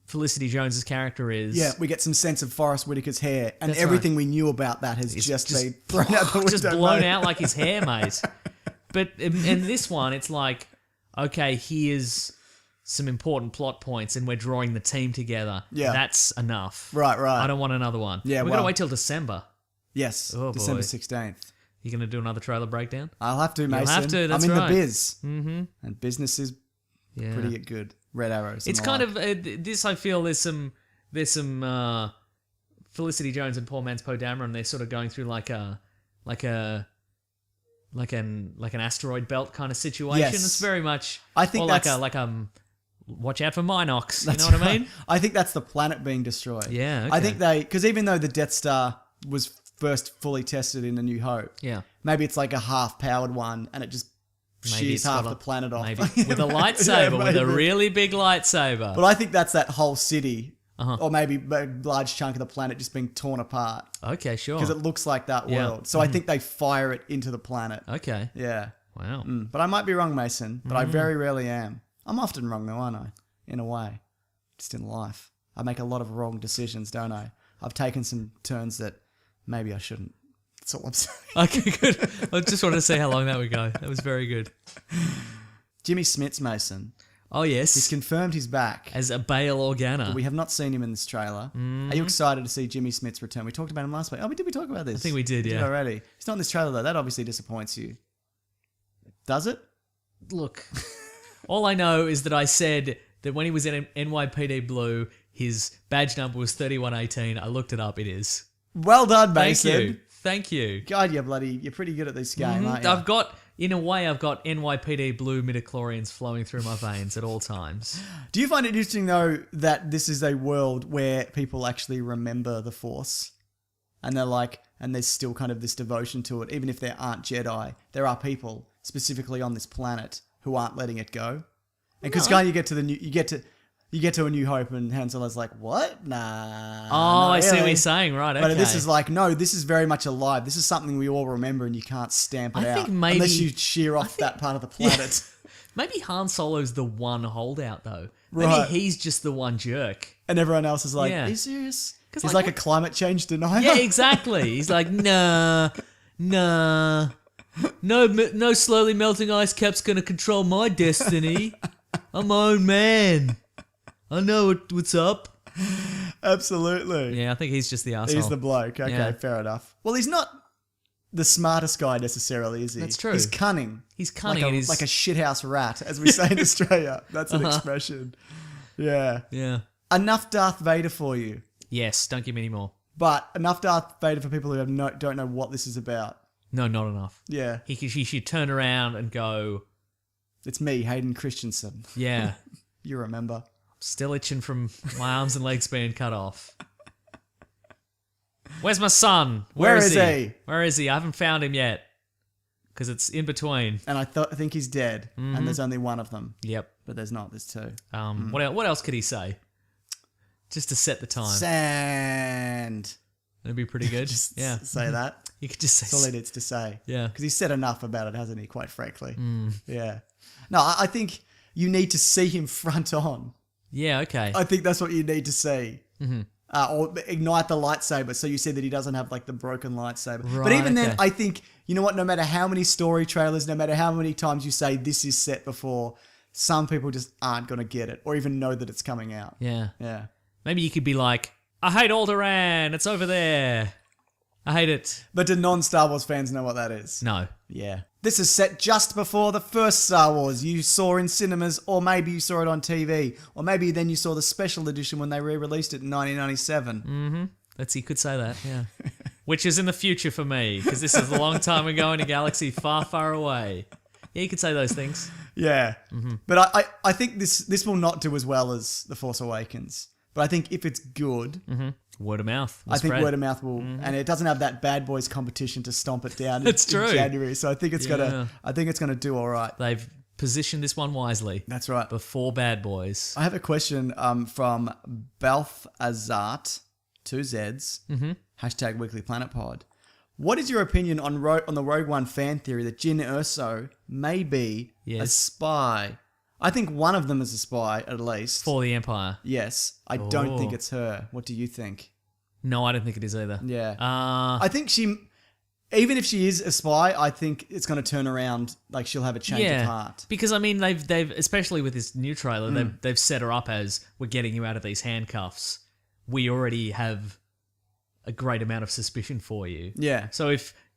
Felicity Jones's character is. Yeah, we get some sense of Forrest Whitaker's hair, and That's everything we knew about that has just been thrown out the window. just blown mate. out like his hair, mate. But in this one, it's like, okay, here's some important plot points, and we're drawing the team together. Yeah. That's enough. Right. I don't want another one. Yeah, we're gonna well- wait till December. Yes, Oh, boy. December 16th. You gonna do another trailer breakdown? I'll have to, Mason. have to, that's I'm in right. the biz. Mm-hmm. And business is Yeah. pretty good. Red arrows. It's kind of this. I feel there's some Felicity Jones and Paul Mans Poe Dameron. They're sort of going through like an asteroid belt kind of situation. Yes. It's very much. I think or that's- like watch out for Minox. You know what I mean? I think that's the planet being destroyed. Yeah, I okay. think because even though the Death Star was first fully tested in A New Hope, Yeah. maybe it's like a half-powered one, and it just shears it's half got the planet off. Maybe with a lightsaber, Yeah, with a maybe. really big lightsaber. But I think that's that whole city, Uh-huh. or maybe a large chunk of the planet just being torn apart Okay, sure. because it looks like that Yeah. world. So I think they fire it into the planet. Okay. Yeah. Wow. But I might be wrong, Mason. But I very rarely am. I'm often wrong, though, aren't I? In a way. Just in life. I make a lot of wrong decisions, don't I? I've taken some turns that maybe I shouldn't. That's all I'm saying. Okay, good. I just wanted to see how long that would go. That was very good. Jimmy Smits, Mason. Oh yes, He's confirmed he's back. as a Bail Organa. We have not seen him in this trailer. Are you excited to see Jimmy Smits return? We talked about him last week. Oh, did we talk about this? I think we did, yeah. already. He's not in this trailer, though. That obviously disappoints you. Does it? Look, all I know is that I said that when he was in NYPD Blue, his badge number was 3118. I looked it up. It is. Well done, Thank Mason. you. Thank you. God, you're pretty good at this game, aren't you? I've got NYPD Blue midichlorians flowing through my veins at all times. Do you find it interesting, though, that this is a world where people actually remember the Force? And they're like, and there's still kind of this devotion to it, even if there aren't Jedi. There are people, specifically on this planet, who aren't letting it go. And because you get to A New Hope, and Han Solo's like, what? Nah. Oh, not I see what really. you're saying. Right, okay. But this is like, no, this is very much alive. This is something we all remember, and you can't stamp it I out think maybe- unless you shear off that part of the planet. Maybe Han Solo's the one holdout, though. Right. Maybe he's just the one jerk. And everyone else is like, Yeah. are you serious? 'Cause, He's like, like a climate change denier. Yeah, exactly. He's like, nah. No slowly melting ice cap's gonna control my destiny. I'm my own man. I know what's up. Absolutely. Yeah, I think he's just the asshole. He's the bloke. Okay, Yeah. fair enough. Well, he's not the smartest guy necessarily, is he? That's true. He's cunning. He's cunning Like and a, he's like a shithouse rat, as we say in Australia. That's an expression. Yeah. yeah. Enough Darth Vader for you. Yes, don't give me any more. But enough Darth Vader for people who don't know what this is about. No, not enough. Yeah. He should turn around and go, It's me, Hayden Christensen. yeah. You remember. Still itching from my arms and legs being cut off. Where's my son? Where is he? Where is he? I haven't found him yet. Because it's in between. And I think he's dead. And there's only one of them. Yep. But there's not. There's two. What else could he say? Just to set the time. Sand. That'd be pretty good. Just yeah. say that. You could just That's all say. he needs to say. Yeah. Because he's said enough about it, hasn't he, quite frankly? Yeah. No, I think you need to see him front on. Yeah. Okay. I think that's what you need to see. Or ignite the lightsaber. So you said that he doesn't have like the broken lightsaber. But Right, even then, okay. I think, you know what, no matter how many story trailers, no matter how many times you say this is set before, some people just aren't going to get it or even know that it's coming out. Yeah. Yeah. Maybe you could be like, I hate Alderaan. It's over there. I hate it. But do non-Star Wars fans know what that is? No. Yeah. This is set just before the first Star Wars you saw in cinemas, or maybe you saw it on TV, or maybe then you saw the special edition when they re-released it in 1997. You could say that. Yeah. Which is in the future for me, because this is a long time ago in a galaxy far, far away. Yeah, you could say those things. Yeah. But I think this will not do as well as The Force Awakens. But I think if it's good, Word of mouth. I think word of mouth will, and it doesn't have that Bad Boys competition to stomp it down. That's true. In January, so I think it's gonna do all right. They've positioned this one wisely. That's right. Before Bad Boys. I have a question from Balth Azart, 2 Z's, hashtag Weekly Planet Pod. What is your opinion on the Rogue One fan theory that Jyn Erso may be a Yes. spy? I think one of them is a spy, at least. For the Empire. Yes. I don't think Oh. it's her. What do you think? No, I don't think it is either. Yeah. Uh, I think even if she is a spy, I think it's going to turn around. Like she'll have a change of heart. Because I mean, they've especially with this new trailer, they've set her up as, we're getting you out of these handcuffs. We already have a great amount of suspicion for you. Yeah. So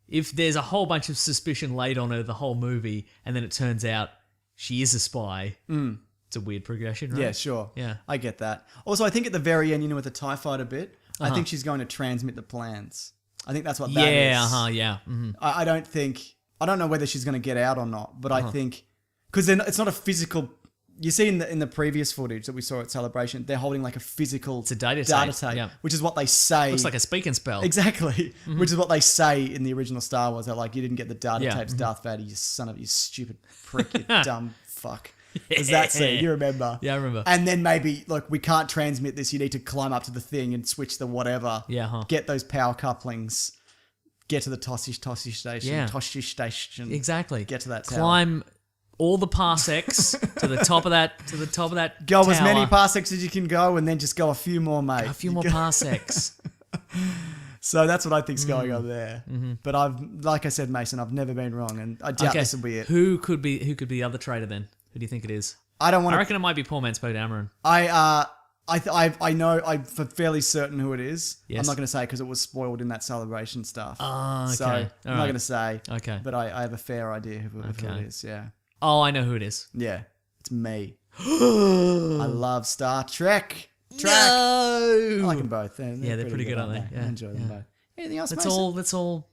if there's a whole bunch of suspicion laid on her the whole movie, and then it turns out she is a spy, it's a weird progression, right? Yeah, sure. Yeah. I get that. Also, I think at the very end, with the TIE fighter bit, I think she's going to transmit the plans. I think that's what that is. Yeah, yeah. Mm-hmm. I don't know whether she's going to get out or not, but I think, because it's not a physical, you see in the previous footage that we saw at Celebration, they're holding like a physical It's a data tape, tape, yeah. which is what they say. Looks like a speak and spell. Exactly, which is what they say in the original Star Wars. They're like, you didn't get the data Yeah. tapes, Darth Vader, you son of you stupid prick, you dumb fuck. There's that scene, you remember? Yeah, I remember. And then maybe, look, we can't transmit this. You need to climb up to the thing and switch the whatever. Yeah, Get those power couplings. Get to the Tossish station. Yeah. Tossish station. Exactly. Get to that tower. Climb all the parsecs to the top of that. Go as many tower. parsecs as you can go, and then just go a few more, mate. A few more parsecs. So that's what I think's going on there. Mm-hmm. But like I said, Mason, I've never been wrong, and I doubt this will be it. Who could be the other traitor then? Who do you think it is? I don't want I to. reckon it might be Poor Man's Poe Dameron. I know. I'm fairly certain who it is. Yes. I'm not going to say because it was spoiled in that Celebration stuff. Ah, So okay. I'm All not right. going to say. Okay. But I have a fair idea of who Okay. it is. Yeah. Oh, I know who it is. Yeah. It's me. I love Star Trek. I like them both. They're pretty good, aren't they? I Yeah, enjoy them yeah. both. Anything else, Let's Mason?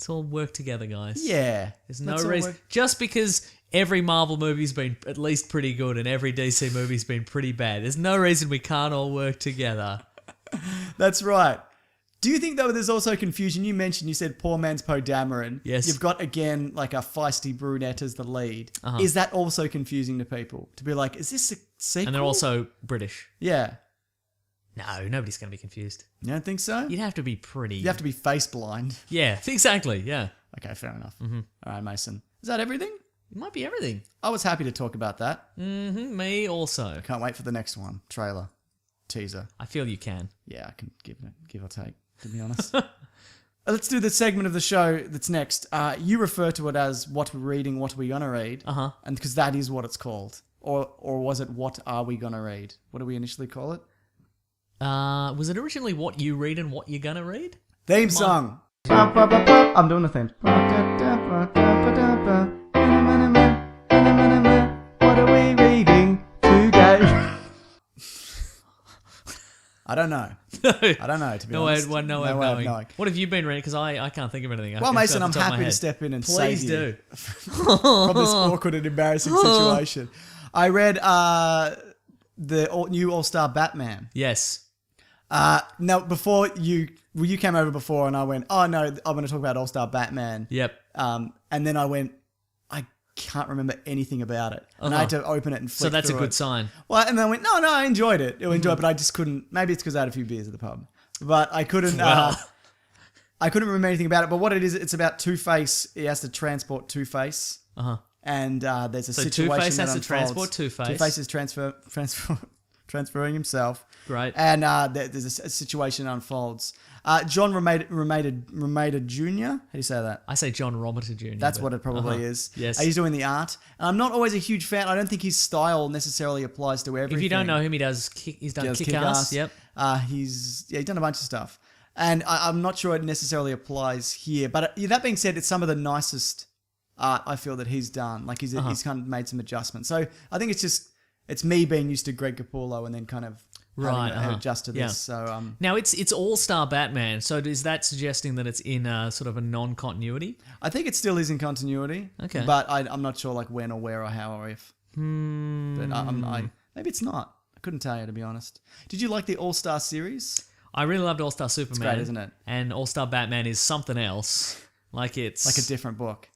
all work together, guys. Yeah. There's no Let's all reason. work- Just because every Marvel movie's been at least pretty good and every DC movie's been pretty bad, there's no reason we can't all work together. That's right. Do you think, though, there's also confusion? You said Poor Man's Poe Dameron. Yes. You've got, again, like a feisty brunette as the lead. Uh-huh. Is that also confusing to people? To be like, is this a sequel? And they're also British. Yeah. No, nobody's going to be confused. You don't think so? You'd have to be pretty. You have to be face blind. Yeah, exactly. Yeah. Okay, fair enough. Mm-hmm. All right, Mason. Is that everything? It might be everything. I was happy to talk about that. Me also. Can't wait for the next one. Trailer. Teaser. I feel you can. Yeah, I can give or take, to be honest. Let's do the segment of the show that's next. You refer to it as what we're reading, what are we gonna read? Uh-huh. And because that is what it's called. Or was it what are we gonna read? What did we initially call it? Was it originally what you read and what you're gonna read? Theme song. I'm doing the theme. What are we reading today? I don't know. I don't know, to be No way, honest. no way of knowing. What have you been reading? Because I can't think of anything. Well, Mason, I'm Off the top of my happy to head. step in and Please save you do. from this awkward and embarrassing situation. I read the new All-Star Batman. Yes. Now, before you came over before, and I went, oh no, I'm going to talk about All-Star Batman. Yep. And then I went, I can't remember anything about it, and I had to open it and flick So that's a through good it. sign. Well, and then I went, no, I enjoyed it. I enjoyed it, but I just couldn't. Maybe it's because I had a few beers at the pub, but I couldn't. Well. I couldn't remember anything about it. But what it is, it's about Two-Face. He has to transport Two-Face. And there's a So situation Two-Face that has to unfolds. transport Two-Face. Two-Face is transferring himself. Great. And there's a situation that unfolds. John Romita Jr. How do you say that? I say John Romita Jr. That's but- what it probably is. Yes. He's doing the art. And I'm not always a huge fan. I don't think his style necessarily applies to everything. If you don't know him, he's done Kick-Ass. Yep. He's done a bunch of stuff. And I'm not sure it necessarily applies here. But that being said, it's some of the nicest art I feel that he's done. Like he's kind of made some adjustments. So I think it's me being used to Greg Capullo and then kind of Right, having to adjust to this. yeah. So Now it's All-Star Batman. So is that suggesting that it's in a sort of a non-continuity? I think it still is in continuity. Okay. But I'm not sure like when or where or how or if. But maybe it's not. I couldn't tell you, to be honest. Did you like the All-Star series? I really loved All-Star Superman. great, isn't it? And All-Star Batman is something else. Like it's Like a different book.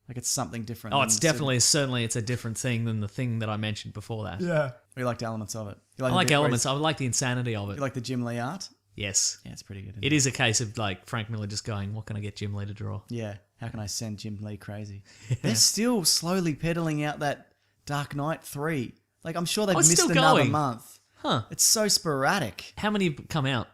Like it's something different. Oh, than it's the definitely certainly it's a different thing than the thing that I mentioned before that. Yeah. We liked elements of it. You I the like bit where elements. I like the insanity of You it. like the Jim Lee art? Yes. Yeah, it's pretty good. It is a case of like Frank Miller just going, "What can I get Jim Lee to draw?" Yeah. How can I send Jim Lee crazy? They're still slowly peddling out that Dark Knight 3. Like, I'm sure they've Oh, it's missed still another going. month. Huh? It's so sporadic. How many come out?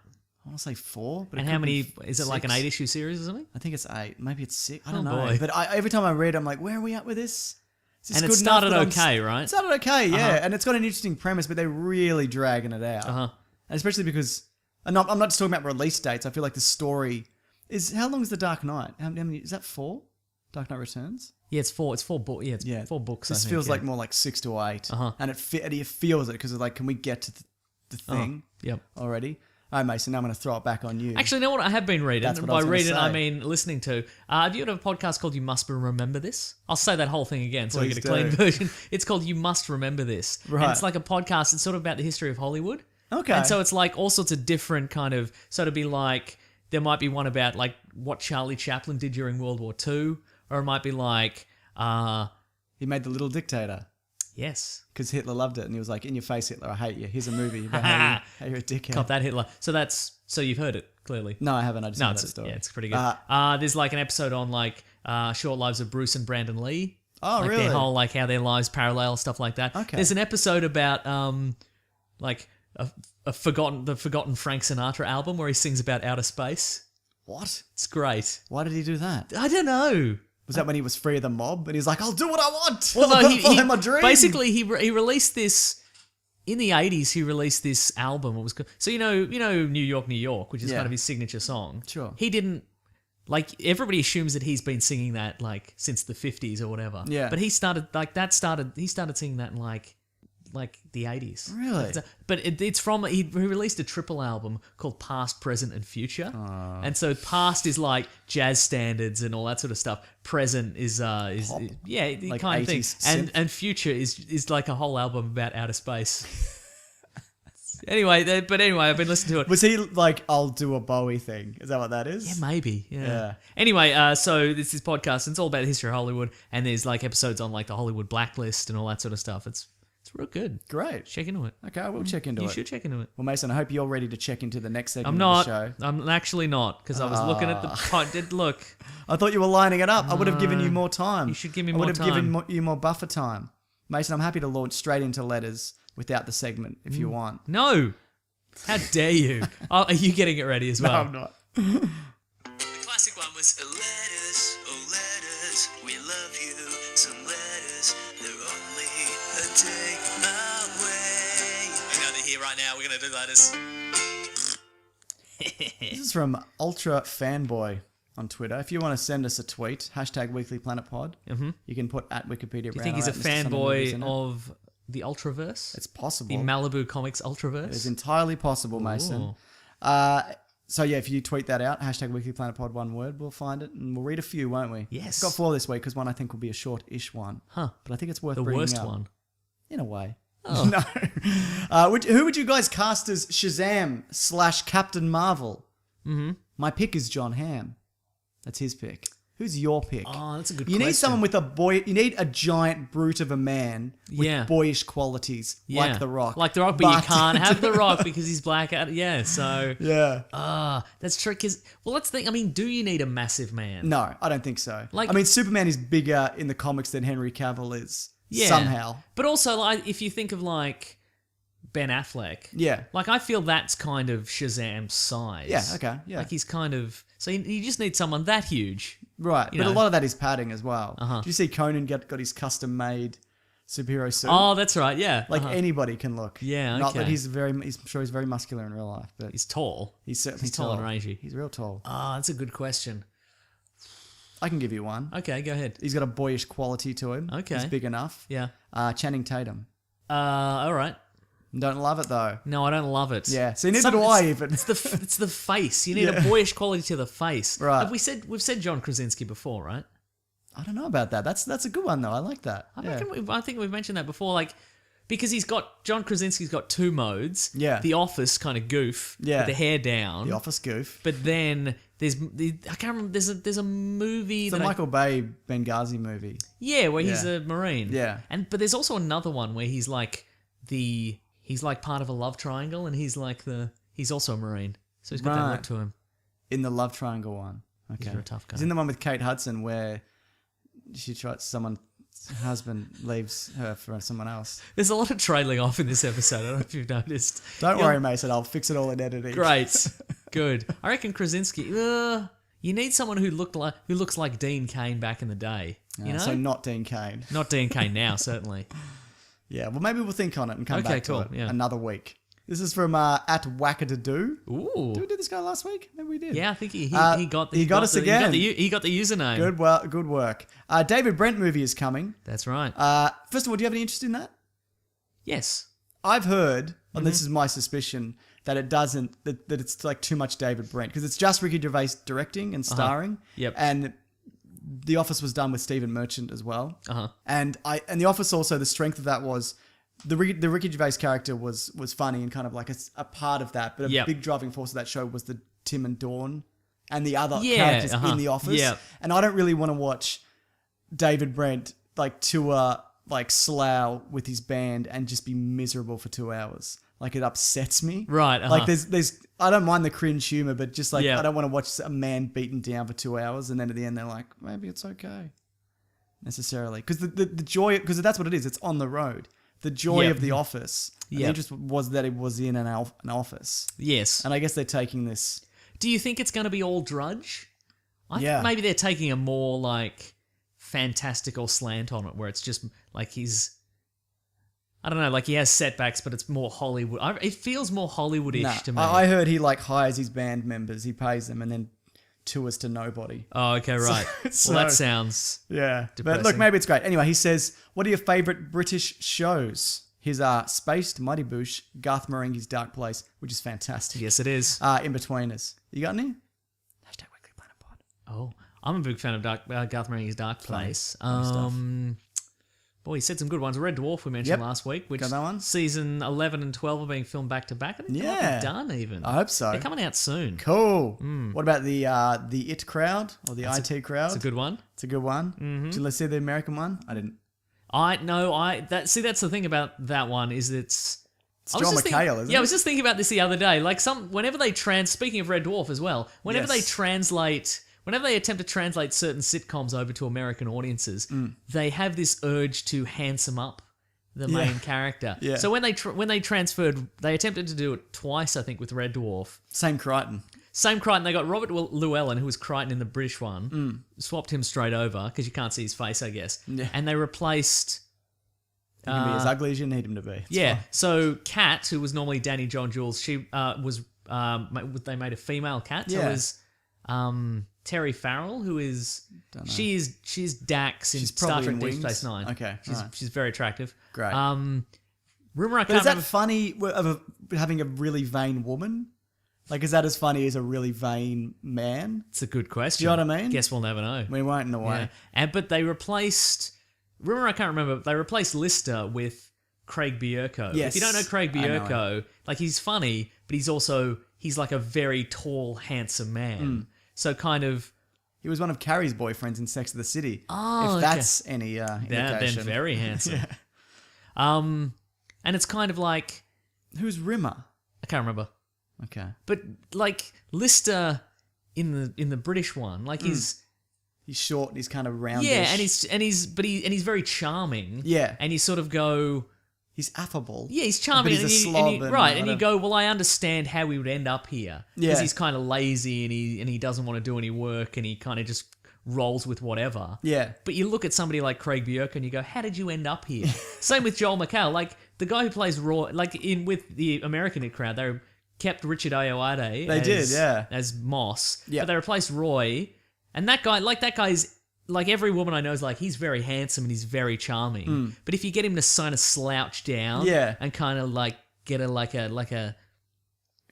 I want to say 4, but And it how could many? be Is it like an 6. 8-issue series or something? I think it's 8. Maybe it's 6. I don't Oh, know. boy. But every time I read, I'm like, where are we at with this? Is this And it good started enough that okay, right? It started okay, yeah. And it's got an interesting premise, but they're really dragging it out. And especially because, I'm not just talking about release dates. I feel like the story is, how long is The Dark Knight? How many, is that 4? Dark Knight Returns? Yeah, it's 4. It's 4 books. Yeah, it's Yeah. 4 books. This I think, feels yeah. like more like 6 to 8. And it feels it because it's like, can we get to the thing Yep. already? All right, Mason, now I'm going to throw it back on you. Actually, you know what I have been reading? That's what I By was gonna reading, I say. mean listening to. Have you heard of a podcast called You Must Remember This? I'll say that whole thing again so we Please get a clean do. version. It's called You Must Remember This. Right. And it's like a podcast. It's sort of about the history of Hollywood. Okay. And so it's like all sorts of different kind of, so to be like, there might be one about like what Charlie Chaplin did during World War II, or it might be like, He made The Little Dictator yes, because Hitler loved it. And he was like, in your face, Hitler, I hate you. Here's a movie about how you're a dickhead. cop that Hitler. So you've heard it, clearly. No, I haven't. I just No, know that it's, story. yeah, it's pretty good. There's like an episode on like short lives of Bruce and Brandon Lee. Oh, like really? Their whole like how their lives parallel, stuff like that. Okay. There's an episode about like the forgotten Frank Sinatra album where he sings about outer space. What? It's great. Why did he do that? I don't know. Was that when he was free of the mob? And he's like, I'll do what I want. Well, no, I'll he follow my dream. basically he released this in the 80s. He released this album. It was so you know New York, New York, which is Yeah. kind of his signature song. Sure. He didn't like everybody assumes that he's been singing that like since the 50s or whatever. Yeah. But he started singing that in like the 80s. Really? But it's from he released a triple album called Past, Present, and Future. And so past is like jazz standards and all that sort of stuff. Present is yeah, the Like kind of thing. 80s And synth. and future is like a whole album about outer space. Anyway, I've been listening to it. Was he like, I'll do a Bowie thing? Is that what that is? Yeah, maybe. Yeah. Yeah. Anyway, so this is podcast, and it's all about the history of Hollywood, and there's like episodes on like the Hollywood blacklist and all that sort of stuff. It's real good. Great. Check into it. Okay, I will check into You it. should check into it. Well, Mason, I hope you're ready to check into the next segment I'm of not. the show. I'm actually not because I was looking at the pot. Did look. I thought you were lining it up. I would have given you more time. You should give me I more would have given time. you more buffer time. Mason, I'm happy to launch straight into letters without the segment if you want. No. How dare you? Oh, are you getting it ready as well? not. The classic one was Letters, oh letters, we love you. Some letters, they're only a day away. Hang on, they're here right now. We're gonna do letters. This is from Ultra Fanboy on Twitter. If you want to send us a tweet, #WeeklyPlanetPod, you can put at Wikipedia. Do you think he's a fanboy of the Ultraverse? It's The possible. Malibu Comics Ultraverse? It's entirely possible, Mason. Ooh. So yeah, if you tweet that out, #WeeklyPlanetPod, one word, we'll find it and we'll read a few, won't we? Yes. Got 4 this week because one I think will be a short-ish one. Huh. But I think it's worth The bringing worst up. one. In a way. Oh. No. Who would you guys cast as Shazam / Captain Marvel? Mm-hmm. My pick is John Hamm. That's his pick. Who's your pick? Oh, that's a good You question. need someone with you need a giant brute of a man with Yeah. boyish qualities, like The Rock. Like The Rock, but you can't have The Rock because he's black. Yeah, so... Yeah. That's true, because... Well, let's think. I mean, do you need a massive man? No, I don't think so. Like- I mean, Superman is bigger in the comics than Henry Cavill is. Yeah. Somehow. But also, like, if you think of, like, Ben Affleck... Yeah. Like, I feel that's kind of Shazam's size. Yeah, okay, yeah. Like, he's kind of... So you just need someone that huge. Right. You But know. a lot of that is padding as well. Uh-huh. Did you see Conan got his custom made superhero suit? Oh, that's right, yeah. Like Uh-huh. anybody can look. Yeah, Not that okay. he's sure he's very muscular in real life, but He's tall. he's certainly he's tall and rangy. He's real tall. Ah, that's a good question. I can give you one. Okay, go ahead. He's got a boyish quality to him. Okay. He's big enough. Yeah. Channing Tatum. All right. Don't love it though. No, I don't love it. Yeah. See, neither do I even. It's the face. You need Yeah. a boyish quality to the face. Right. We've said John Krasinski before, right? I don't know about that. That's a good one though. I like that. I think we've mentioned that before, like because John Krasinski's got two modes. Yeah. The Office kind of goof. Yeah. With the hair down. The Office goof. But then I can't remember. There's a movie It's a that Michael Bay Benghazi movie. where he's Yeah. a Marine. Yeah. But there's also another one where he's like part of a love triangle, and he's also a Marine. So he's got that Right. look to him. In the love triangle one. Okay. He's a tough guy. He's in the one with Kate Hudson where someone's husband leaves her for someone else. There's a lot of trailing off in this episode. I don't know if you've noticed. Don't worry, Mason. I'll fix it all in editing. Great. Good. I reckon Krasinski. You need someone who looks like Dean Cain back in the day. You know? So not Dean Cain. Not Dean Cain now, certainly. Yeah. Well, maybe we'll think on it and come Okay, back to cool, it yeah. another week. This is from at Wackadadoo. Ooh. Did we do this guy last week? Maybe we did. Yeah, I think he got us again. He got the username. Good work. David Brent movie is coming. That's right. First of all, do you have any interest in that? Yes. I've heard, and this Mm-hmm. is my suspicion, that it doesn't, that it's like too much David Brent because it's just Ricky Gervais directing and starring. Yep. And The Office was done with Stephen Merchant as well. Uh-huh. And The Office also, the strength of that was the Ricky Gervais character was funny and kind of like a part of that, but a Yep. big driving force of that show was the Tim and Dawn and the other Yeah, characters uh-huh. in The Office. Yep. And I don't really want to watch David Brent like tour like Slough with his band and just be miserable for 2 hours. Like it upsets me. Right, uh-huh. Like there's I don't mind the cringe humor, but just like Yeah. I don't want to watch a man beaten down for 2 hours and then at the end they're like, maybe it's okay. Necessarily. Because the joy, because that's what it is, it's on the road. The joy Yep. of The Office. And the Yep. interest was that it was in an office. Yes. And I guess they're taking this. Do you think it's going to be all Drudge? I Yeah. think maybe they're taking a more like fantastical slant on it, where it's just like I don't know, like he has setbacks, but it's more Hollywood. It feels more Hollywoodish Nah, to me. I heard he like hires his band members, he pays them, and then tours to nobody. Oh, okay, right. So- Well, that sounds... Yeah. But Depressing. look, maybe it's great. Anyway, he says, what are your favourite British shows? His Spaced, Mighty Boosh, Garth Marenghi's Dark Place, which is fantastic. Yes, it is. In-Betweeners. You got any? Hashtag Weekly Planet Pod. Oh, I'm a big fan of Garth Marenghi's Dark Place. stuff. Boy, he said some good ones. Red Dwarf we mentioned Yep. last week, which Got that one? season 11 and 12 are being filmed back to back. I think they might Yeah. be done even. I hope so. They're coming out soon. Cool. What about the IT crowd or the IT crowd? It's a good one. It's a good one. Mm-hmm. Did you see the American one? I didn't. That's the thing about that one is it's I was John just McHale, thinking- isn't Yeah, I it? was just thinking about this the other day. Like whenever they speaking of Red Dwarf as well, whenever they Yes. whenever they attempt to translate certain sitcoms over to American audiences, they have this urge to handsome up the main character. Yeah. So when they transferred, they attempted to do it twice, I think, with Red Dwarf. Same Crichton. Same Crichton. They got Robert Llewellyn, who was Crichton in the British one, swapped him straight over because you can't see his face, I guess. Yeah. And they replaced. He can be as ugly as you need him to be. It's Yeah. fine. So Kat, who was normally Danny John Jules, she was. They made a female Kat. So Yeah. it was Terry Farrell, who is. She's Dax in She's Star probably Trek in Deep Wings. Space Nine. Okay, She's right. she's very attractive. Great. Rumor I But can't is that remember. funny of having a really vain woman? Like, is that as funny as a really vain man? It's a good question. you know what I mean? Guess we'll never know. We won't in a way. Yeah. But they replaced. Rumor I can't remember. They replaced Lister with Craig Bierko. Yes, If you don't know Craig I know Bierko, like he's funny, but he's like a very tall, handsome man. So kind of He was one of Carrie's boyfriends in Sex of the City. Oh, if okay. that's any then indication. very handsome. And it's kind of like Who's Rimmer? I can't remember, Okay. but like Lister in the British one, like He's short and he's kind of roundish. yeah, and he's very charming. Yeah. and you sort of go. He's affable. Yeah, he's charming, But he's a and slob you and right, and you whatever. go, well, I understand how we would end up here Yeah. because he's kind of lazy and he doesn't want to do any work and he kind of just rolls with whatever. Yeah. But you look at somebody like Craig Bierko and you go, how did you end up here? Same with Joel McHale, like the guy who plays Roy, like with the American crowd, they kept Richard Ayoade. They did, yeah. as Moss. Yeah. But they replaced Roy, and that guy's. Like every woman I know is like, he's very handsome and he's very charming. But if you get him to kind of slouch down, Yeah. and kind of like get like a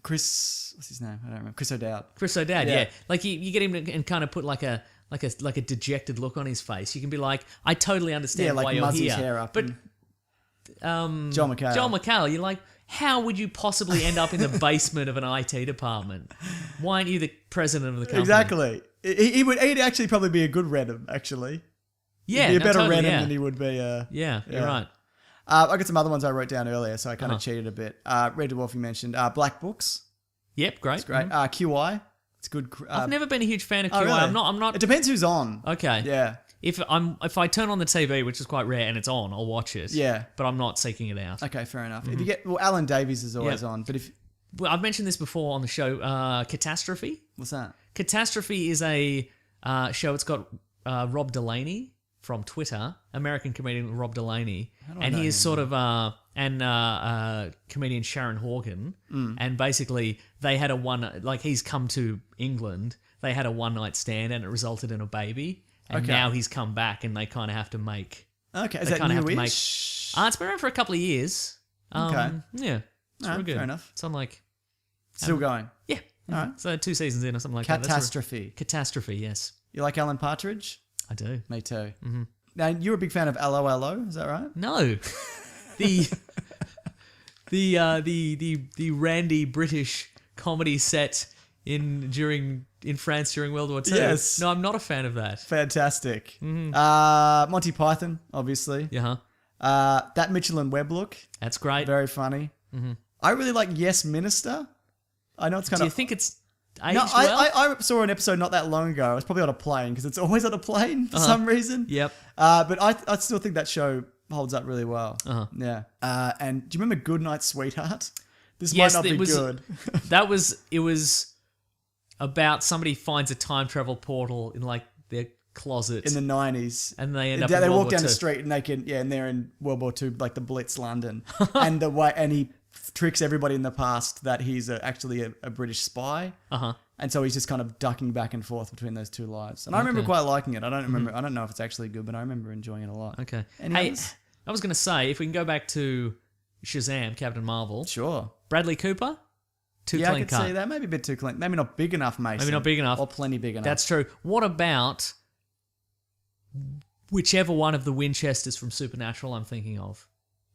Chris, what's his name? I don't remember. Chris O'Dowd. Chris O'Dowd, Yeah. yeah. Like you get him to and kind of put like a dejected look on his face. You can be like, I totally understand Yeah, why like you're muzz here. his hair up. But and Joel McHale. Joel McHale, you're like, how would you possibly end up in the basement of an IT department? Why aren't you the president of the company? Exactly. He'd actually probably be a good Renham, actually. Yeah, He'd be a no, better totally, Renham yeah. than he would be. Yeah, you're right. I got some other ones I wrote down earlier, so I kind of Uh-huh. cheated a bit. Red Dwarf, you mentioned. Black Books. Yep, great. Great. QI. It's good. I've never been a huge fan of QI. Oh, really? I'm not. It depends who's on. Okay. Yeah. If I turn on the TV, which is quite rare, and it's on, I'll watch it. Yeah. But I'm not seeking it out. Okay, fair enough. If you get Alan Davies is always Yeah. on, but if Well, I've mentioned this before on the show. Catastrophe. what's that? Catastrophe is a show. It's got Rob Delaney from Twitter, American comedian Rob Delaney, and he is sort of and comedian Sharon Horgan, and basically they had he's come to England. They had a one night stand, and it resulted in a baby. And Okay. now he's come back, and they kind of have to make. Okay, is They that kinda have to newish? It's been around for a couple of years. Okay. Yeah. It's Alright, real good. fair enough. It's on like Still going. yeah. Alright. So 2 seasons in or something like that. That's Catastrophe. Catastrophe. Yes, You like Alan Partridge? I do. Me too. Mm-hmm. Now you're a big fan of LOLO, is that right? No, the randy British comedy set in France during World War II. Yes. No, I'm not a fan of that. Fantastic. Mm-hmm. Monty Python, obviously. Yeah, huh? That Mitchell and Webb look, That's great. very funny. Mm-hmm. I really like Yes Minister. I know it's kind Do you of. think it's aged No, well? I saw an episode not that long ago. I was probably on a plane because it's always on a plane for some reason. Yep. But I still think that show holds up really well. Uh-huh. Yeah. And do you remember Goodnight Sweetheart? This Yes, might not it be was- good. It was about somebody finds a time travel portal in like their closet, In the 90s. and they end up. They in World walk War down the II. street and they can, and they're in World War II, like the Blitz London. and he tricks everybody in the past that he's actually a British spy. Uh-huh. And so he's just kind of ducking back and forth between those two lives. And I remember quite liking it. I don't remember. I don't know if it's actually good, but I remember enjoying it a lot. Okay. Any Hey, others? I was going to say, if we can go back to Shazam, Captain Marvel, Sure. Bradley Cooper, too Yeah, I clean could cut. see that. Maybe a bit too clean. Maybe not big enough, Mason. Maybe not big enough. Or plenty big enough. That's true. What about whichever one of the Winchesters from Supernatural I'm thinking of?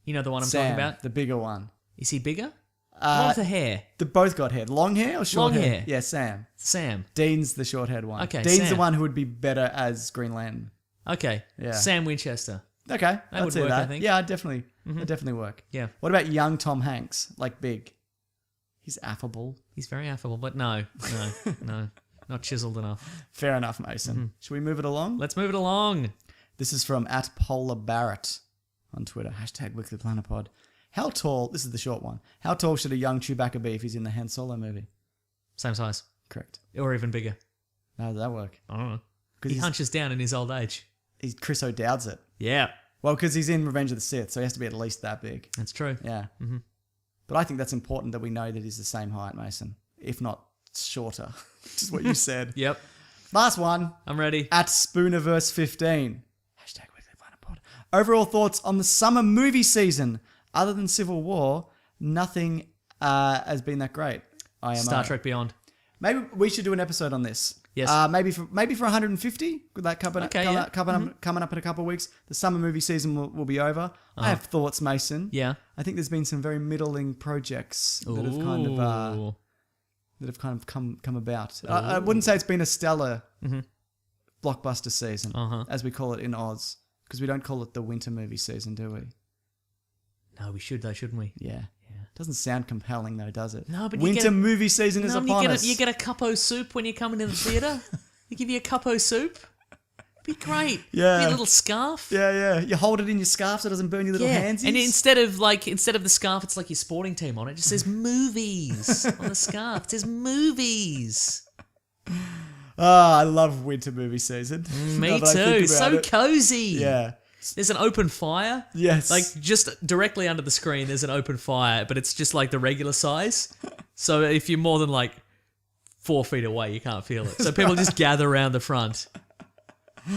You know the one I'm Sam, talking about? the bigger one. Is he bigger? What with the hair? They both got hair. Long hair or short Long hair? hair. Yeah, Sam. Sam. Dean's the short-haired one. Okay, Dean's the Sam. one who would be better as Green Lantern. Okay. Yeah. Sam Winchester. Okay, I'd would see work, that. I think. Yeah, I'd definitely work. Yeah. What about young Tom Hanks? Like big. He's affable. He's very affable, but no. Not chiseled enough. Fair enough, Mason. Should we move it along? Let's move it along. This is from @PolarBarrett on Twitter. #WeeklyPlanetPod. How tall, this is the short one, how tall should a young Chewbacca be if he's in the Han Solo movie? Same size. Correct. Or even bigger. How does that work? I don't know. 'Cause He he's- hunches down in his old age. He's Chris O'Dowd's it. Yeah. Well, because he's in Revenge of the Sith, so he has to be at least that big. That's true. Yeah. Mm-hmm. But I think that's important that we know that he's the same height, Mason. If not shorter, which is what you said. Yep. Last one, I'm ready. @Spoonerverse15. #WeeklyPlanetPod. Overall thoughts on the summer movie season. Other than Civil War, nothing has been that great. IMO. Star Trek Beyond. Maybe we should do an episode on this. Yes. Maybe for 150. With that coming Okay, coming up in a couple of weeks. The summer movie season will be over. I have thoughts, Mason. Yeah. I think there's been some very middling projects that have kind of come about. I wouldn't say it's been a stellar blockbuster season, as we call it in Oz, because we don't call it the winter movie season, do we? No, we should though, shouldn't we? Yeah. Doesn't sound compelling though, does it? No, but winter movie season is upon us. You get a cuppo soup when you come into the theatre. They give you a cuppo soup. Be great. Yeah. Be a little scarf. Yeah. You hold it in your scarf so it doesn't burn your little handsies. And instead of the scarf, it's like your sporting team on it. It just says movies on the scarf. It says movies. I love winter movie season. Me Now that I too. think So about it. cozy. Yeah. There's an open fire. Yes. Like just directly under the screen, there's an open fire, but it's just like the regular size. So if you're more than like 4 feet away, you can't feel it. So people just gather around the front. Do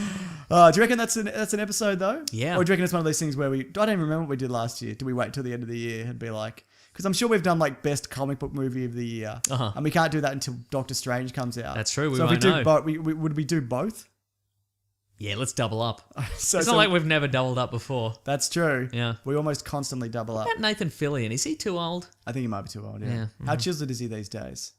you reckon that's an episode though? Yeah. Or do you reckon it's one of those things where I don't even remember what we did last year. Do we wait till the end of the year and be like, because I'm sure we've done like best comic book movie of the year, and we can't do that until Doctor Strange comes out. That's true. We so if won't we know. do both, would we do both? Yeah, let's double up. So, It's not like we've never doubled up before. that's true. Yeah. We almost constantly double up. What about Nathan Fillion? Is he too old? I think he might be too old. Yeah. Yeah. How chiseled is he these days?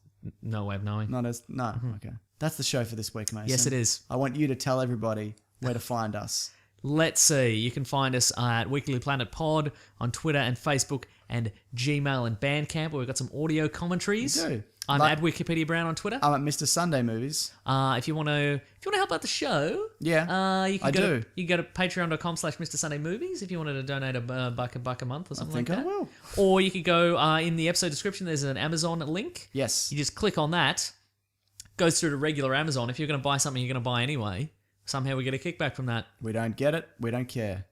No way of knowing. Not as no. Okay. That's the show for this week, Mason. Yes, it is. I want you to tell everybody where to find us. Let's see. You can find us at Weekly Planet Pod on Twitter and Facebook and Gmail and Bandcamp, where we've got some audio commentaries. You do. I'm Like- at Wikipedia Brown on Twitter. I'm at Mr. Sunday Movies. If you want to help out the show, Yeah, you can I go do. You can go to patreon.com/Mr. Sunday Movies if you wanted to donate a buck a month or something think like I that. will. Or you could go in the episode description. There's an Amazon link. Yes. You just click on that. Goes through to regular Amazon. If you're going to buy something, you're going to buy anyway. Somehow we get a kickback from that. We don't get it. We don't care.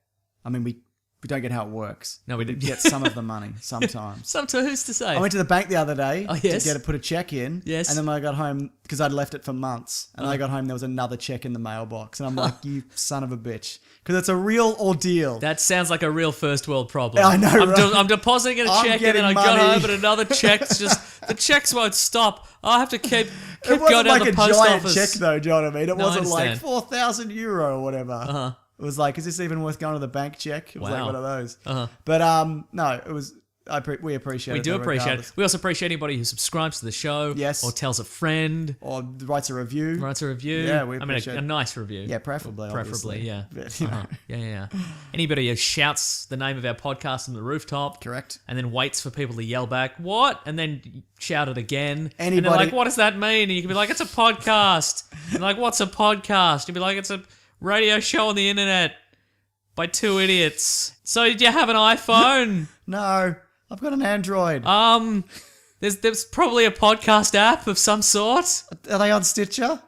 I mean, we don't get how it works. No, we We don't. get some of the money sometimes. Sometimes who's to say? I went to the bank the other day yes? to put a check in. Yes. And then when I got home, because I'd left it for months, and when I got home, there was another check in the mailbox. And I'm like, you son of a bitch. Because it's a real ordeal. That sounds like a real first world problem. I know, right? I'm depositing a I'm check and getting then I got money. home and another check's just... The checks won't stop. I have to keep It going wasn't down like the a post giant office. check, though, do you know what I mean? It No, I wasn't like understand. 4,000 euro or whatever. It was like, is this even worth going to the bank check? It was like Wow. one of those. But no, it was. We appreciate it. We do though, appreciate regardless. it. We also appreciate anybody who subscribes to the show. Yes. Or tells a friend, Or writes a review. writes a review. Yeah, we I mean, appreciate a it. nice review. Yeah, preferably. Preferably, obviously. yeah. But, you know, Yeah. Anybody who shouts the name of our podcast from the rooftop. correct. And then waits for people to yell back, what? And then shout it again. And Anybody- they're like, what does that mean? And you can be like, it's a podcast. And like, what's a podcast? You'd be like, it's a radio show on the internet by two idiots. So did you have an iPhone? No, I've got an Android. There's probably a podcast app of some sort. Are they on Stitcher?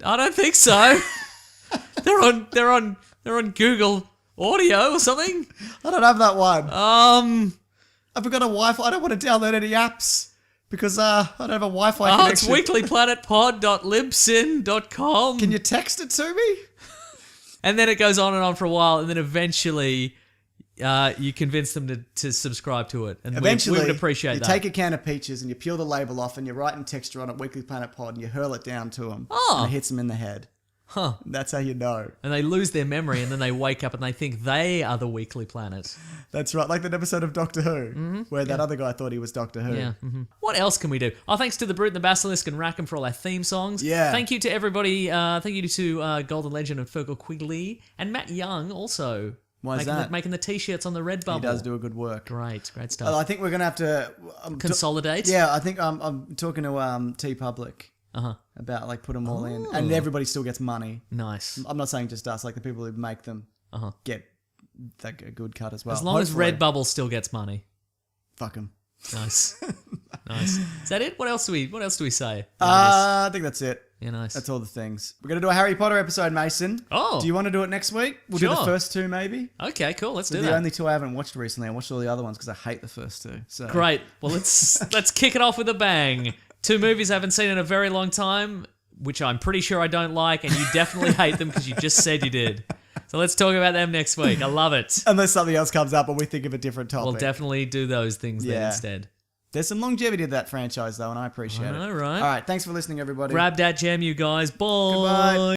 I don't think so. they're on Google Audio or something. I don't have that one. Um, I've got a Wi-Fi. I don't want to download any apps because I don't have a Wi-Fi it's connection. weeklyplanetpod.libsyn.com. Can you text it to me? And then it goes on and on for a while, and then eventually you convince them to subscribe to it. And Eventually, we would appreciate you that. take a can of peaches and you peel the label off and you write in texture on it Weekly Planet Pod and you hurl it down to them. Oh. And it hits them in the head. Huh. That's how you know. And they lose their memory, and then they wake up and they think they are the Weekly Planet. That's right. Like that episode of Doctor Who where that other guy thought he was Doctor Who. Yeah. What else can we do? Oh, thanks to the Brute and the Basilisk and Rackham for all our theme songs. Yeah. Thank you to everybody. Thank you to Golden Legend and Fergal Quigley and Matt Young also. Why is that? Making the t-shirts on the Redbubble. He does do a good work. Great stuff. I think we're going to have to... Consolidate. Yeah, I think I'm talking to T-Public Uh-huh. about like put them all in. And everybody still gets money. Nice. I'm not saying just us, like the people who make them get a good cut as well. As long Hopefully. as Redbubble still gets money. Fuck them. Nice. Nice. Is that it? What else do we say? I think that's it. Yeah, nice. That's all the things. We're going to do a Harry Potter episode, Mason. Oh. Do you want to do it next week? We'll do Sure. the first two, maybe. Okay, cool. Let's do They're the that. only two I haven't watched recently. I watched all the other ones because I hate the first two. So Great. Well, let's kick it off with a bang. Two movies I haven't seen in a very long time, which I'm pretty sure I don't like, and you definitely hate them because you just said you did. So let's talk about them next week. I love it. Unless something else comes up or we think of a different topic. We'll definitely do those things then Yeah. instead. There's some longevity to that franchise, though, and I appreciate it. All right. All right. Thanks for listening, everybody. Grab that gem, you guys. Bye. Goodbye.